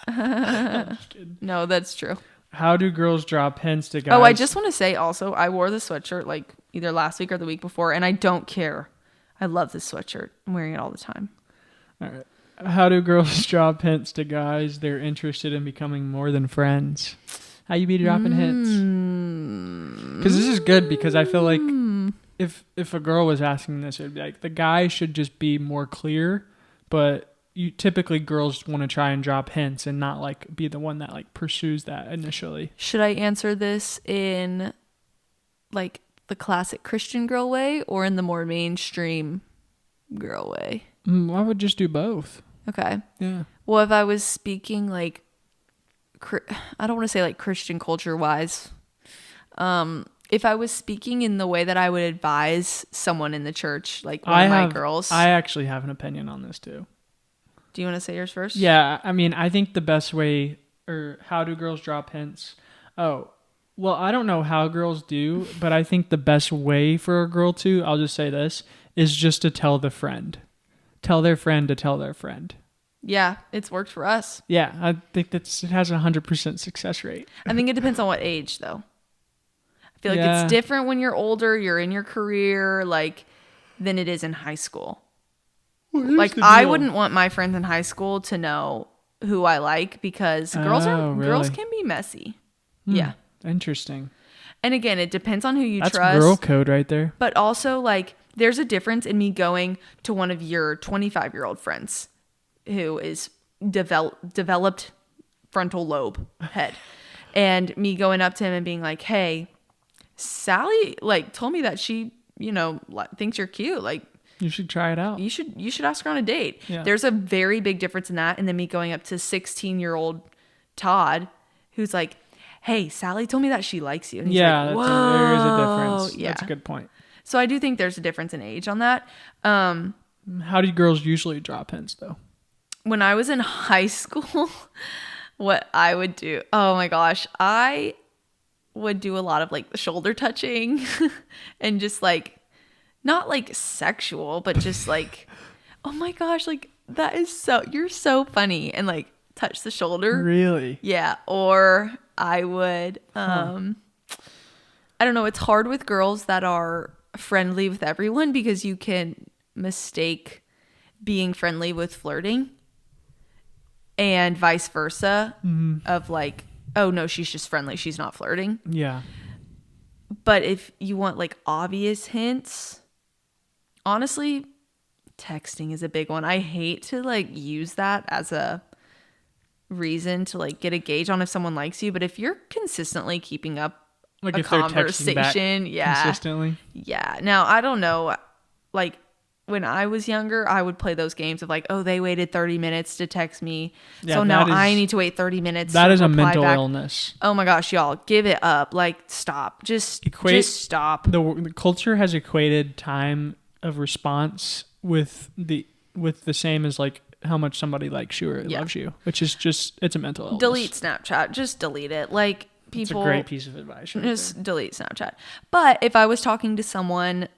I'm just kidding. No, that's true. How do girls drop hints to guys? Oh, I just want to say also, I wore this sweatshirt like either last week or the week before, and I don't care. I love this sweatshirt. I'm wearing it all the time. All right. How do girls drop hints to guys they're interested in becoming more than friends? How you be dropping hints? Because this is good, because I feel like if a girl was asking this, it'd be like the guy should just be more clear, but typically girls want to try and drop hints and not like be the one that like pursues that initially. Should I answer this in like the classic Christian girl way or in the more mainstream girl way? I would just do both. Okay. Yeah. Well, if I was speaking like, I don't want to say like Christian culture wise. If I was speaking in the way that I would advise someone in the church, like one of my girls. I actually have an opinion on this too. Do you want to say yours first? Yeah. I mean, I think the best way, or how do girls drop hints? Oh, well, I don't know how girls do, but I think the best way for a girl to, I'll just say this, is just to tell the friend. Tell their friend to tell their friend. Yeah, it's worked for us. Yeah, I think it has a 100% success rate. I think it depends on what age, though. I feel like it's different when you're older, you're in your career, like, than it is in high school. Well, like, I wouldn't want my friends in high school to know who I like, because girls can be messy. Yeah. Interesting. And again, it depends on who you trust. trust. That's girl code right there. But also, like, there's a difference in me going to one of your 25-year-old friends who is developed frontal lobe head, and me going up to him and being like, hey, Sally, like, told me that she, thinks you're cute. Like, You should try it out. You should ask her on a date. Yeah. There's a very big difference in that, and then me going up to 16-year-old Todd, who's like, "Hey, Sally told me that she likes you." And he's like, "Whoa." There is a difference. Yeah. That's a good point. So I do think there's a difference in age on that. How do girls usually drop hints, though? When I was in high school, what I would do, oh my gosh, I would do a lot of like the shoulder touching and just like, not like sexual, but just like, oh my gosh, like you're so funny, and like touch the shoulder. Really? Yeah. Or I would, I don't know. It's hard with girls that are friendly with everyone because you can mistake being friendly with flirting, and vice versa, of like, oh no, she's just friendly, she's not flirting. Yeah. But if you want like obvious hints, honestly, texting is a big one. I hate to like use that as a reason to like get a gauge on if someone likes you, but if you're consistently keeping up Like a if they're texting back conversation, consistently. Yeah. Now, I don't know, like when I was younger, I would play those games of like, oh, they waited 30 minutes to text me. Yeah, so now I need to wait 30 minutes. That to is a reply mental back. illness. Oh my gosh, y'all, give it up. Like, stop. Just stop. The culture has equated time of response with the same as like how much somebody likes you or loves you, which is just, it's a mental illness. Delete Snapchat. Just delete it. Like, people. It's a great piece of advice. Right Just there. delete Snapchat. But if I was talking to someone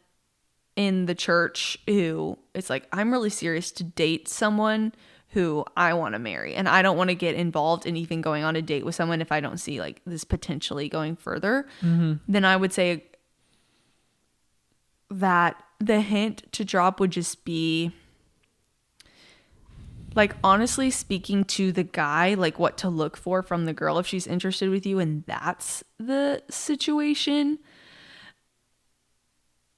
in the church who it's like, I'm really serious to date someone who I want to marry, and I don't want to get involved in even going on a date with someone if I don't see like this potentially going further, then I would say that the hint to drop would just be like, honestly speaking to the guy, like what to look for from the girl if she's interested with you, and that's the situation.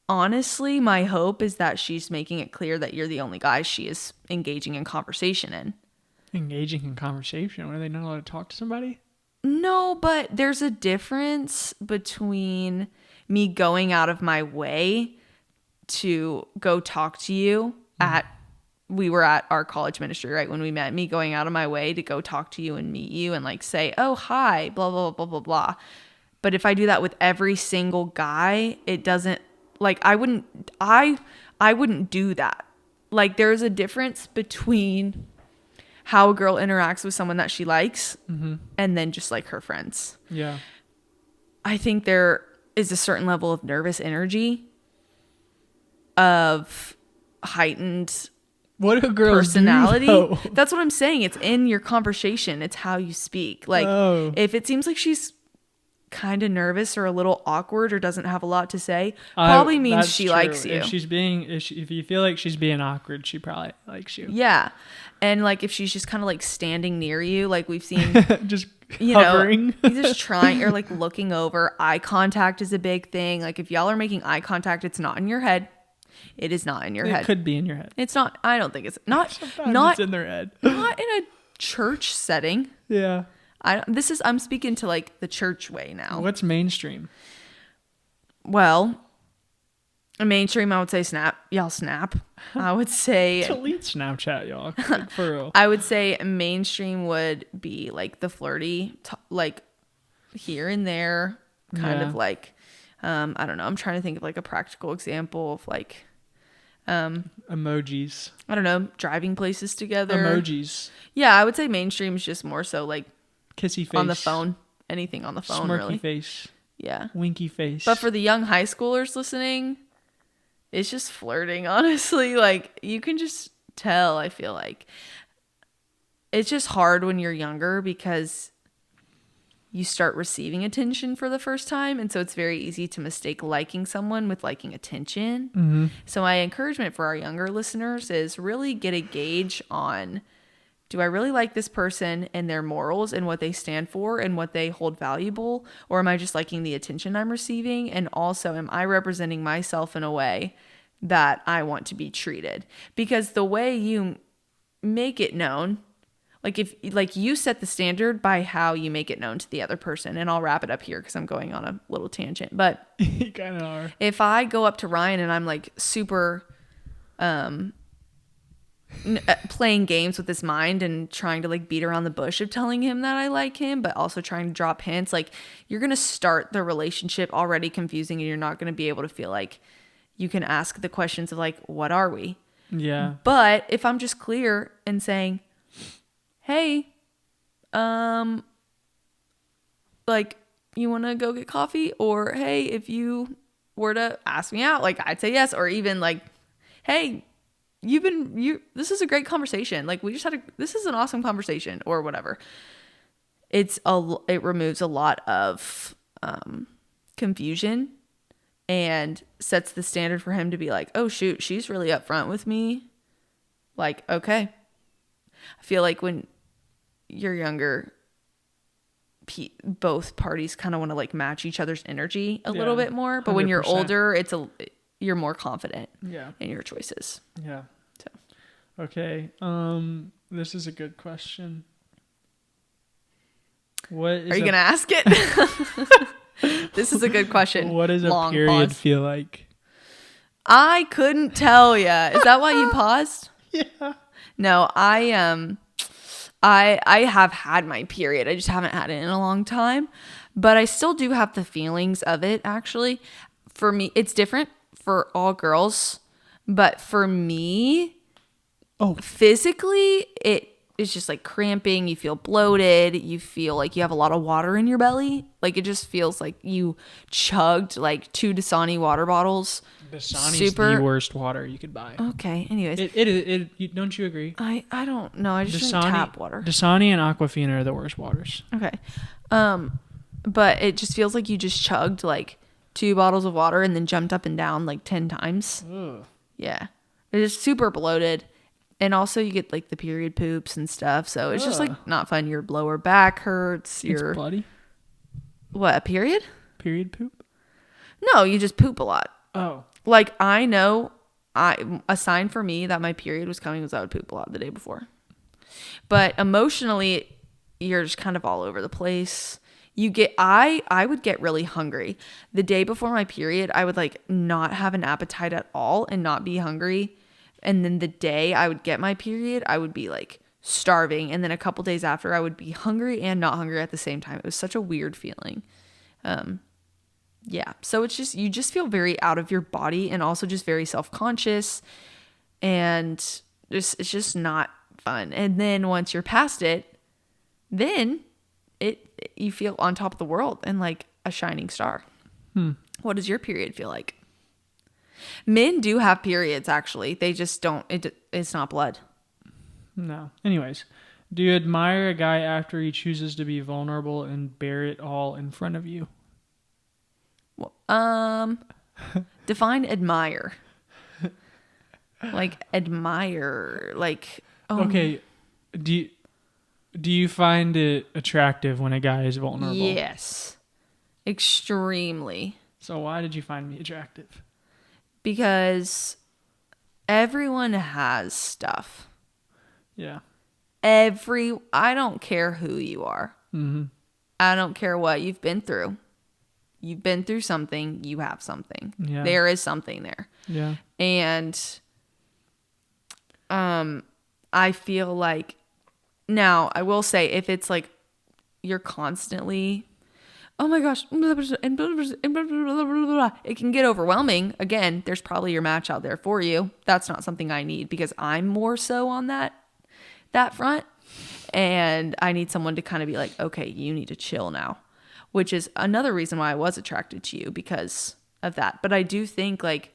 Honestly, my hope is that she's making it clear that you're the only guy she is engaging in conversation in. Engaging in conversation? Are they not allowed to talk to somebody? No, but there's a difference between me going out of my way to go talk to you we were at our college ministry, right? When we met, me going out of my way to go talk to you and meet you and like say, oh, hi, blah, blah, blah, blah, blah. But if I do that with every single guy, it doesn't, like, I wouldn't do that. Like, there's a difference between how a girl interacts with someone that she likes and then just like her friends. Yeah. I think there is a certain level of nervous energy, of heightened what do girls personality. do, though? That's what I'm saying. It's in your conversation. It's how you speak. Like, if it seems like she's kind of nervous or a little awkward or doesn't have a lot to say, probably means she likes you. If you feel like she's being awkward, she probably likes you. Yeah. And like if she's just kind of like standing near you, like we've seen just hovering, just trying, or like looking over. Eye contact is a big thing. Like if y'all are making eye contact, it's not in your head. It is not in your head. It could be in your head. It's not. I don't think it's not. Sometimes not it's in their head. Not in a church setting. Yeah. I'm speaking to like the church way now. What's mainstream? Well, mainstream, I would say snap. Y'all snap. I would say delete Snapchat, y'all. Like, for real. I would say mainstream would be like the flirty, like here and there, kind of like, I don't know. I'm trying to think of like a practical example of like, emojis. I don't know, driving places together. Emojis. Yeah, I would say mainstream is just more so like kissy face on the phone. Anything on the phone, smirky really. face. Yeah. Winky face. But for the young high schoolers listening, it's just flirting, honestly. Like, you can just tell, I feel like. It's just hard when you're younger because you start receiving attention for the first time. And so it's very easy to mistake liking someone with liking attention. Mm-hmm. So my encouragement for our younger listeners is really get a gauge on, do I really like this person and their morals and what they stand for and what they hold valuable? Or am I just liking the attention I'm receiving? And also, am I representing myself in a way that I want to be treated? Because the way you make it known, like if like you set the standard by how you make it known to the other person. And I'll wrap it up here because I'm going on a little tangent. But you kind of are. If I go up to Ryan and I'm like super playing games with his mind and trying to like beat around the bush of telling him that I like him, but also trying to drop hints. Like, you're going to start the relationship already confusing, and you're not going to be able to feel like you can ask the questions of like, what are we? Yeah. But if I'm just clear and saying, hey, like, you want to go get coffee? Or, hey, if you were to ask me out, like, I'd say yes. Or even like, hey, this is a great conversation. Like, this is an awesome conversation, or whatever. It removes a lot of confusion and sets the standard for him to be like, oh shoot, she's really upfront with me. Like, okay. I feel like when you're younger, both parties kind of want to like match each other's energy a little bit more. But when you're 100%. older, you're more confident in your choices. Yeah. So. Okay. This is a good question. Are you going to ask it? This is a good question. What does a period feel like? I couldn't tell you. Is that why you paused? Yeah. No, I have had my period. I just haven't had it in a long time, but I still do have the feelings of it. Actually, for me, it's different for all girls, but for me, physically, it is just like cramping. You feel bloated. You feel like you have a lot of water in your belly. Like, it just feels like you chugged like 2 Dasani water bottles. Dasani's the worst water you could buy. Okay. Anyways, don't you agree? I don't know. I just drink tap water. Dasani and Aquafina are the worst waters. Okay. But it just feels like you just chugged like 2 bottles of water and then jumped up and down like 10 times. Ugh. Yeah. It is super bloated. And also you get like the period poops and stuff. So it's just like not fun. Your lower back hurts. It's bloody. What, a period? Period poop? No, you just poop a lot. Oh. Like, I know a sign for me that my period was coming was I would poop a lot the day before. But emotionally, you're just kind of all over the place. I would get really hungry. The day before my period, I would like not have an appetite at all and not be hungry. And then the day I would get my period, I would be like starving. And then a couple days after, I would be hungry and not hungry at the same time. It was such a weird feeling. Yeah. So it's just, you just feel very out of your body and also just very self-conscious, and it's just not fun. And then once you're past it, then you feel on top of the world and like a shining star. What does your period feel like? Men do have periods, actually. They just don't, it's not blood. No. Anyways, do you admire a guy after he chooses to be vulnerable and bear it all in front of you? Define admire. Like, admire, like, okay. Do you find it attractive when a guy is vulnerable? Yes. Extremely. So why did you find me attractive? Because everyone has stuff. Yeah. I don't care who you are. Mm-hmm. I don't care what you've been through. You've been through something, you have something. Yeah. There is something there. Yeah. And I feel like, now I will say, if it's like you're constantly, oh my gosh, it can get overwhelming. Again, there's probably your match out there for you. That's not something I need, because I'm more so on that front. And I need someone to kind of be like, okay, you need to chill now. Which is another reason why I was attracted to you, because of that. But I do think like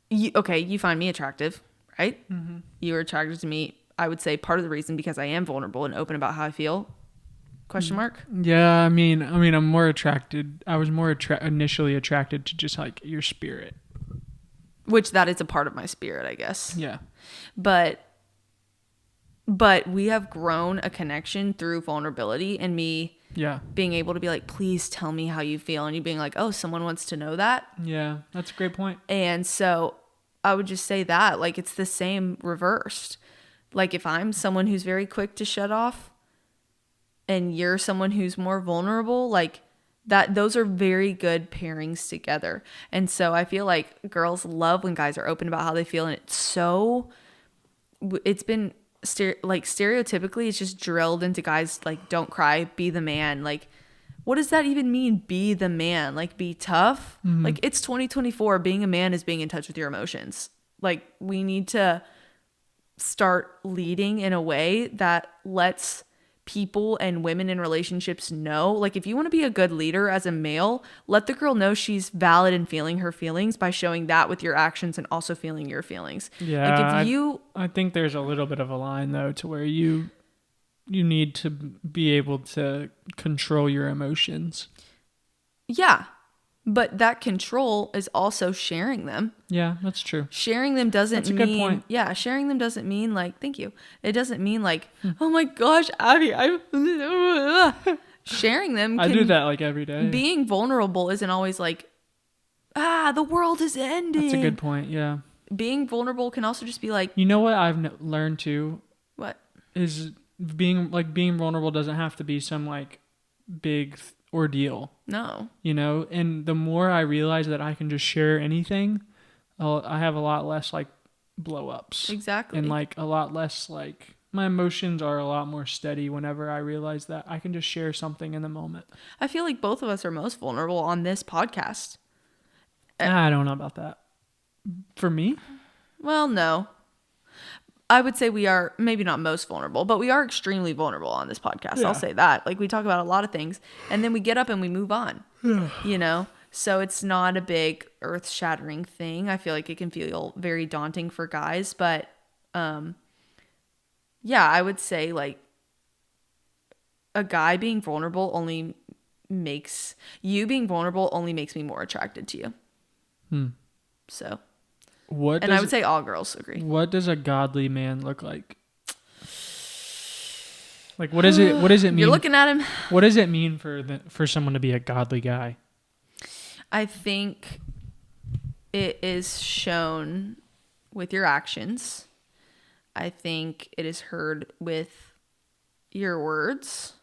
you find me attractive, right? Mm-hmm. You are attracted to me. I would say part of the reason because I am vulnerable and open about how I feel. Question mark? Yeah, I mean, I'm more attracted. I was more initially attracted to just like your spirit. Which that is a part of my spirit, I guess. Yeah. But we have grown a connection through vulnerability and me being able to be like, please tell me how you feel. And you being like, oh, someone wants to know that. Yeah, that's a great point. And so I would just say that, like, it's the same reversed. Like, if I'm someone who's very quick to shut off and you're someone who's more vulnerable, like, those are very good pairings together. And so I feel like girls love when guys are open about how they feel, and it's been stereotypically it's just drilled into guys, like, don't cry, be the man. Like, what does that even mean, be the man? Like, be tough? Like, it's 2024. Being a man is being in touch with your emotions. Like, we need to start leading in a way that lets people and women in relationships know, like, if you want to be a good leader as a male, let the girl know she's valid in feeling her feelings by showing that with your actions and also feeling your feelings. Yeah, like, if I think there's a little bit of a line though to where you need to be able to control your emotions. Yeah, but that control is also sharing them. Yeah, that's true. Sharing them doesn't mean... That's a good point. Yeah, sharing them doesn't mean, like... Thank you. It doesn't mean, like, oh my gosh, Abby, sharing them I do that, like, every day. Being vulnerable isn't always, like, the world is ending. That's a good point, yeah. Being vulnerable can also just be, like... You know what I've learned, too? What? Is being vulnerable doesn't have to be some, like, big ordeal. No. You know, and the more I realize that I can just share anything, I have a lot less, like, blow ups. Exactly. And, like, a lot less, like, my emotions are a lot more steady whenever I realize that I can just share something in the moment. I feel like both of us are most vulnerable on this podcast. I don't know about that. For me? Well, no. I would say we are maybe not most vulnerable, but we are extremely vulnerable on this podcast. Yeah. I'll say that. Like, we talk about a lot of things, and then we get up and we move on. You know? So it's not a big earth-shattering thing. I feel like it can feel very daunting for guys, but yeah, I would say, like, a guy being vulnerable only makes me more attracted to you. So, I would say all girls agree. What does a godly man look like? Like, what does it mean? You're looking at him. What does it mean for someone to be a godly guy? I think it is shown with your actions. I think it is heard with your words.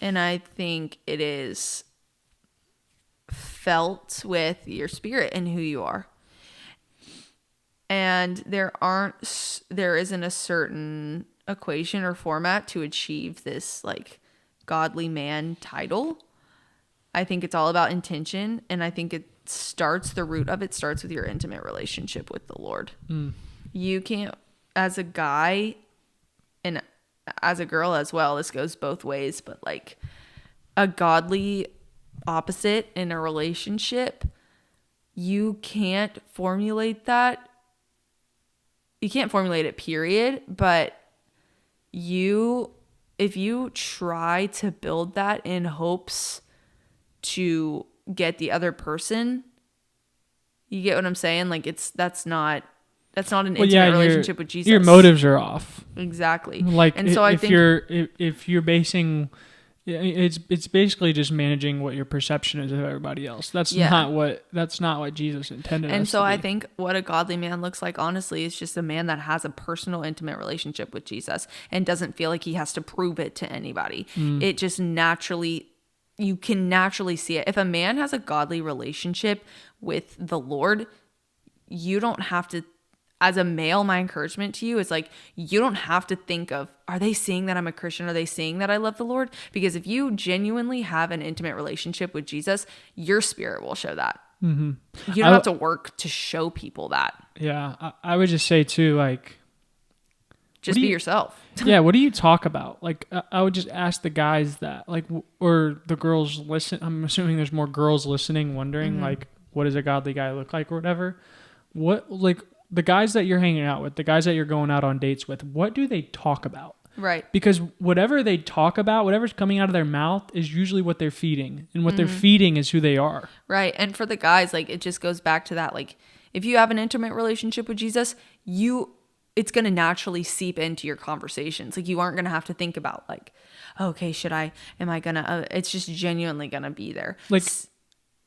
And I think it is felt with your spirit and who you are. And there isn't a certain equation or format to achieve this, like, godly man title. I think it's all about intention, and I think the root of it starts with your intimate relationship with the Lord. You can't, as a guy and as a girl as well, this goes both ways, but, like, a godly opposite in a relationship, you can't formulate that. You can't formulate it, period, but if you try to build that in hopes to get the other person, you get what I'm saying? Like, that's not an intimate relationship with Jesus. Your motives are off. Exactly. Like, and so I think if you're basing, it's basically just managing what your perception is of everybody else. That's not what Jesus intended. And us so to I be. think what a godly man looks like, honestly, is just a man that has a personal, intimate relationship with Jesus and doesn't feel like he has to prove it to anybody. It just you can naturally see it. If a man has a godly relationship with the Lord, you don't have to, as a male, my encouragement to you is, like, you don't have to think of, are they seeing that I'm a Christian? Are they seeing that I love the Lord? Because if you genuinely have an intimate relationship with Jesus, your spirit will show that. You don't have to work to show people that. Yeah. I would just say too, like, just be yourself. Yeah. What do you talk about? Like, I would just ask the guys that, like, or the girls listen. I'm assuming there's more girls listening, wondering, like, what does a godly guy look like or whatever? What, like, the guys that you're hanging out with, the guys that you're going out on dates with, what do they talk about? Right. Because whatever they talk about, whatever's coming out of their mouth is usually what they're feeding. And what they're feeding is who they are. Right. And for the guys, like, it just goes back to that. Like, if you have an intimate relationship with Jesus, it's going to naturally seep into your conversations. Like, you aren't going to have to think about, like, okay, it's just genuinely going to be there. Like,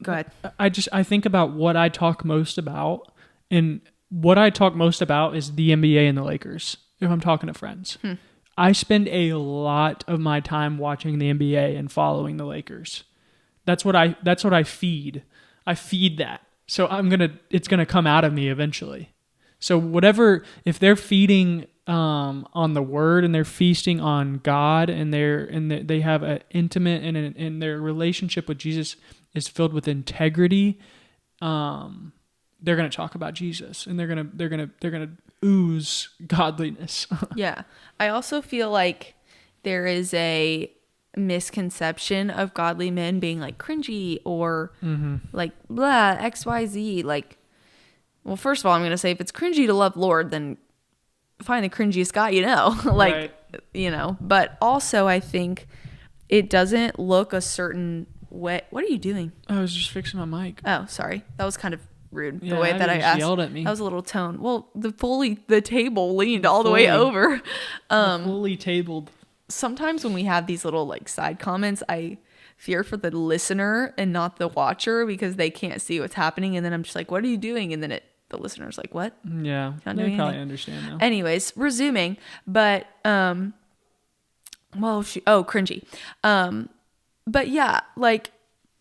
go ahead. I think about what I talk most about, and what I talk most about is the NBA and the Lakers, if I'm talking to friends. I spend a lot of my time watching the NBA and following the Lakers. That's what I feed. I feed that. So it's gonna come out of me eventually. So whatever, if they're feeding on the word and they're feasting on God and they have an intimate and their relationship with Jesus is filled with integrity, they're gonna talk about Jesus and they're gonna ooze godliness. Yeah. I also feel like there is a misconception of godly men being like cringy or like blah XYZ. Like, well, first of all, I'm gonna say if it's cringy to love Lord, then find the cringiest guy you know. Like, right. you know. But also, I think it doesn't look a certain way. What are you doing? I was just fixing my mic. Oh, sorry. That was kind of rude. Yeah, the way that I asked. Yelled at me. That was a little tone. Well, the table leaned all the way over. Fully tabled. Sometimes when we have these little like side comments, I fear for the listener and not the watcher because they can't see what's happening. And then I'm just like, what are you doing? And then the listener's like, what? Yeah. They probably understand now. Anyways, resuming, but, cringy. But yeah, like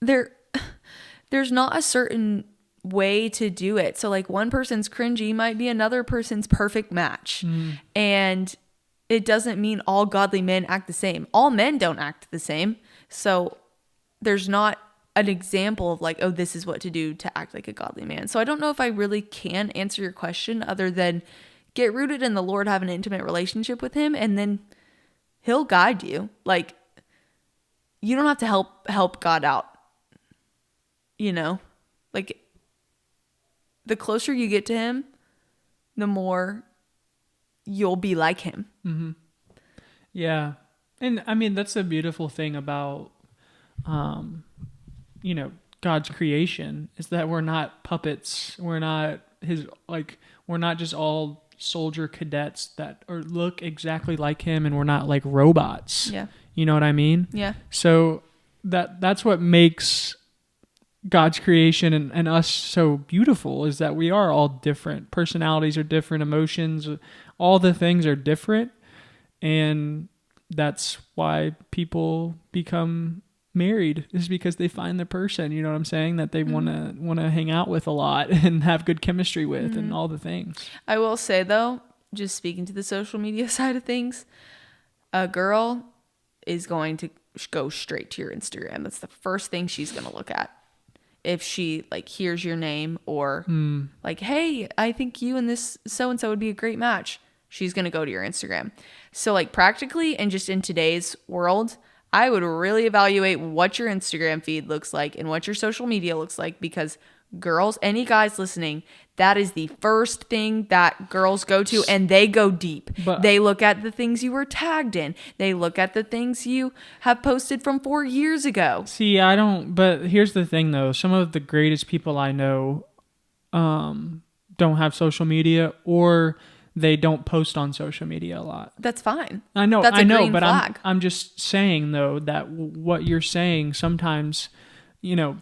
there's not a certain way to do it. So like one person's cringy might be another person's perfect match. And it doesn't mean all godly men act the same. All men don't act the same. So there's not an example of like, oh, this is what to do to act like a godly man. So I don't know if I really can answer your question other than get rooted in the Lord, have an intimate relationship with him, and then he'll guide you. Like, you don't have to help God out. You know? Like, the closer you get to him, the more you'll be like him. Mm-hmm. Yeah. And I mean, that's the beautiful thing about, God's creation is that we're not puppets. We're not we're not just all soldier cadets that look exactly like him, and we're not like robots. Yeah. You know what I mean? Yeah. So that's what makes God's creation and us so beautiful, is that we are all different. Personalities are different. Emotions, all the things are different. And that's why people become married, is because they find the person, you know what I'm saying, that they want to hang out with a lot and have good chemistry with and all the things. I will say though, just speaking to the social media side of things, a girl is going to go straight to your Instagram. That's the first thing she's going to look at. If she like hears your name or like, hey, I think you and this so-and-so would be a great match, she's going to go to your Instagram. So like practically, and just in today's world, I would really evaluate what your Instagram feed looks like and what your social media looks like, because girls, any guys listening, that is the first thing that girls go to, and they go deep. But they look at the things you were tagged in. They look at the things you have posted from 4 years ago. See, but here's the thing though. Some of the greatest people I know don't have social media, or they don't post on social media a lot. That's fine. I know, That's a green but flag. I'm just saying though that what you're saying sometimes,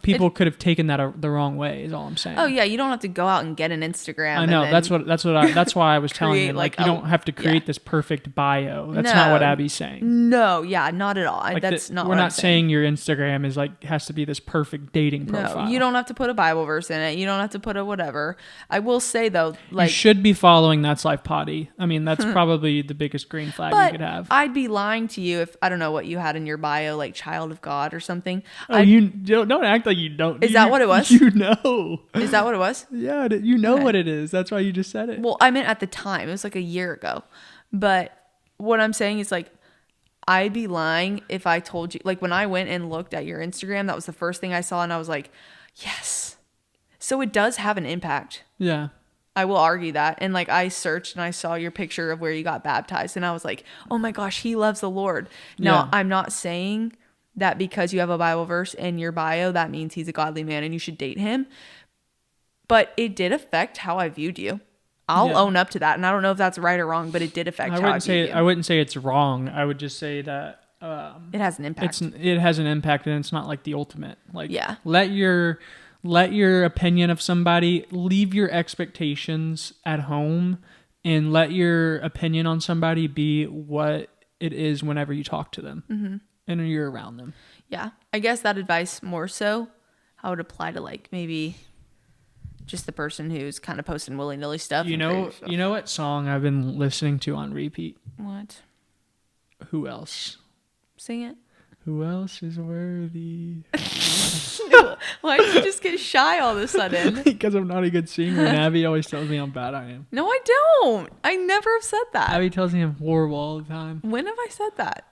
people could have taken that the wrong way. Is all I'm saying. Oh yeah, you don't have to go out and get an Instagram. I know, and that's why I was telling you, create, you don't have to create this perfect bio. That's not what Abby's saying. No, yeah, not at all. That's not. We're what not I'm saying your Instagram is has to be this perfect dating profile. No, you don't have to put a Bible verse in it. You don't have to put a whatever. I will say though, you should be following That's Life Potty. I mean, that's probably the biggest green flag you could have. I'd be lying to you if I don't know what you had in your bio, like child of God or something. Oh, you don't act like you don't. Is that what it was? You know. Is that what it was? Yeah, you know what it is. That's why you just said it. Well, I meant at the time. It was like a year ago. But what I'm saying is like, I'd be lying if I told you, like when I went and looked at your Instagram, that was the first thing I saw. And I was like, yes. So it does have an impact. Yeah. I will argue that. And like I searched and I saw your picture of where you got baptized. And I was like, oh my gosh, he loves the Lord. Now, I'm not saying that because you have a Bible verse in your bio, that means he's a godly man and you should date him. But it did affect how I viewed you. I'll own up to that. And I don't know if that's right or wrong, but it did affect how I viewed you. I wouldn't say it's wrong. I would just say that it has an impact. It has an impact, and it's not like the ultimate. Like, yeah. Let your opinion of somebody, leave your expectations at home, and let your opinion on somebody be what it is whenever you talk to them. Mm-hmm. And you're around them. Yeah. I guess that advice more so, I would apply to like maybe just the person who's kind of posting willy-nilly stuff. You know what song I've been listening to on repeat? What? Who else? Sing it. Who else is worthy? Why did you just get shy all of a sudden? Because I'm not a good singer, and Abby always tells me how bad I am. No, I don't. I never have said that. Abby tells me I'm horrible all the time. When have I said that?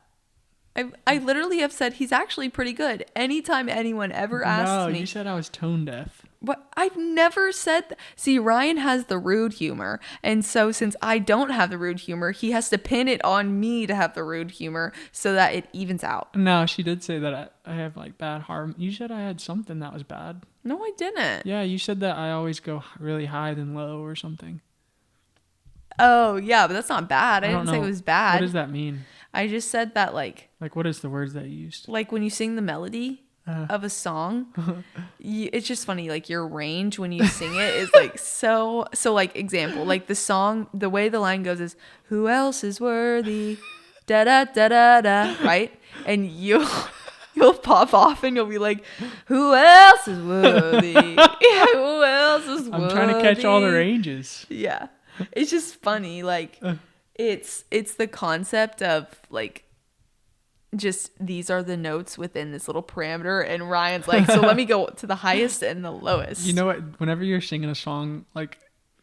I literally have said he's actually pretty good. Anytime anyone ever asks me. No, you said I was tone deaf. But I've never said that. See, Ryan has the rude humor. And so since I don't have the rude humor, he has to pin it on me to have the rude humor so that it evens out. No, she did say that I have like bad harm. You said I had something that was bad. No, I didn't. Yeah, you said that I always go really high then low or something. Oh, yeah, but that's not bad. I don't didn't say know. it was bad. What does that mean? I just said that like what is the words that you used? like when you sing the melody of a song, it's just funny. Like your range when you sing it is like so like example, like the song, the way the line goes is who else is worthy, da da da da da, right? And you'll pop off and you'll be like, who else is worthy? Yeah, who else is worthy? I'm trying to catch all the ranges. Yeah, it's just funny. Like it's the concept of like, just these are the notes within this little parameter, and Ryan's like, so let me go to the highest and the lowest. You know what? Whenever you're singing a song, like,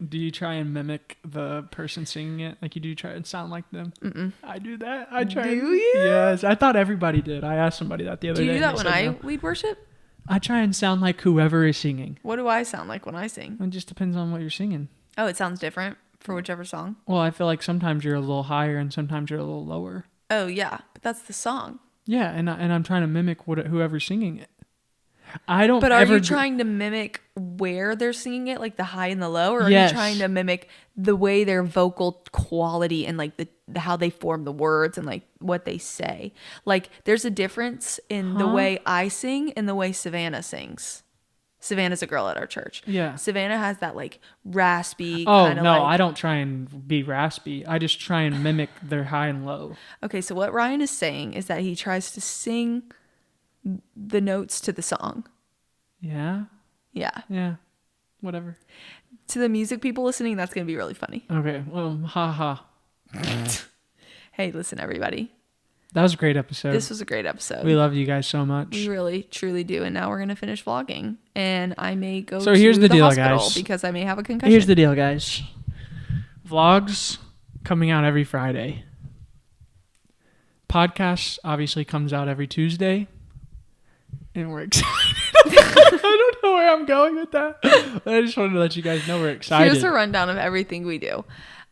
do you try and mimic the person singing it? Like, you do try and sound like them? Mm-mm. I do that. I try. Do you? Yes. I thought everybody did. I asked somebody that the other day. Do you do that and when they I said no. lead worship? I try and sound like whoever is singing. What do I sound like when I sing? It just depends on what you're singing. Oh, it sounds different for whichever song. Well, I feel like sometimes you're a little higher and sometimes you're a little lower. Oh yeah, but that's the song. Yeah, and I'm trying to mimic whoever's singing it. I don't. But are you trying to mimic where they're singing it, like the high and the low, or are Yes. you trying to mimic the way their vocal quality and like the how they form the words and like what they say? Like, there's a difference in the way I sing and the way Savannah sings. Savannah's a girl at our church. Yeah. Savannah has that like raspy Oh kind of no, like. I don't try and be raspy. I just try and mimic their high and low. Okay, so what Ryan is saying is that he tries to sing the notes to the song. Yeah. Yeah. Yeah. Whatever. To the music people listening, that's going to be really funny. Okay. Well, haha. Hey, listen, everybody. That was a great episode. This was a great episode. We love you guys so much. We really, truly do. And now we're going to finish vlogging. And I may go So to here's the deal, hospital guys. because I may have a concussion. Here's the deal, guys. Vlogs coming out every Friday. Podcast obviously comes out every Tuesday. And we're excited. I don't know where I'm going with that. I just wanted to let you guys know we're excited. Here's a rundown of everything we do.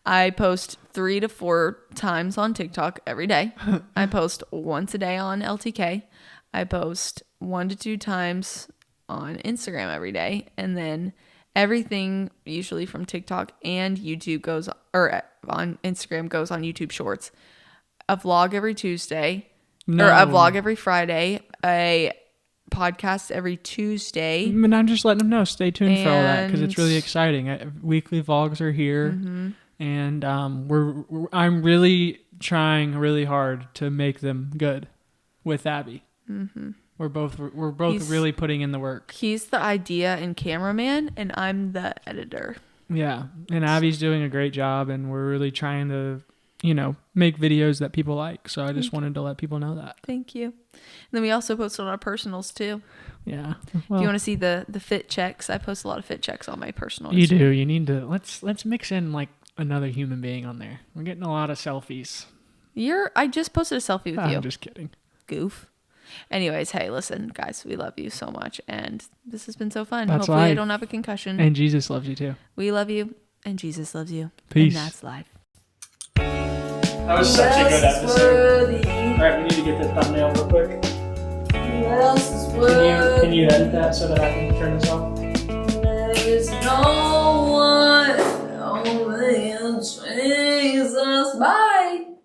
I post 3 to 4 times on TikTok every day. I post once a day on LTK. I post 1 to 2 times on Instagram every day. And then everything usually from TikTok and YouTube goes, or on Instagram goes on YouTube Shorts. A vlog every Tuesday. No. Or a vlog every Friday. A podcast every Tuesday. And I'm just letting them know. Stay tuned for all that because it's And- really exciting. Weekly vlogs are here. Mm-hmm. And I'm really trying really hard to make them good with Abby. Mm-hmm. We're both He's- really putting in the work. He's the idea and cameraman, and I'm the editor. Yeah, and Abby's doing a great job, and we're really trying to, make videos that people like. So I just wanted to let people know that. Thank you. And then we also post on our personals too. Yeah. If you want to see the fit checks, I post a lot of fit checks on my personal. You Instagram. do. You need to let's mix in like another human being on there. We're getting a lot of selfies. I just posted a selfie with you. I'm just kidding. Goof. Anyways, hey, listen, guys, we love you so much, and this has been so fun. That's Hopefully, I life. don't have a concussion. And Jesus loves you too. We love you, and Jesus loves you. Peace. And that's life. That was such a good episode. All right, we need to get the thumbnail real quick. Who else is worthy? Can you edit that so that I can turn this off? There is no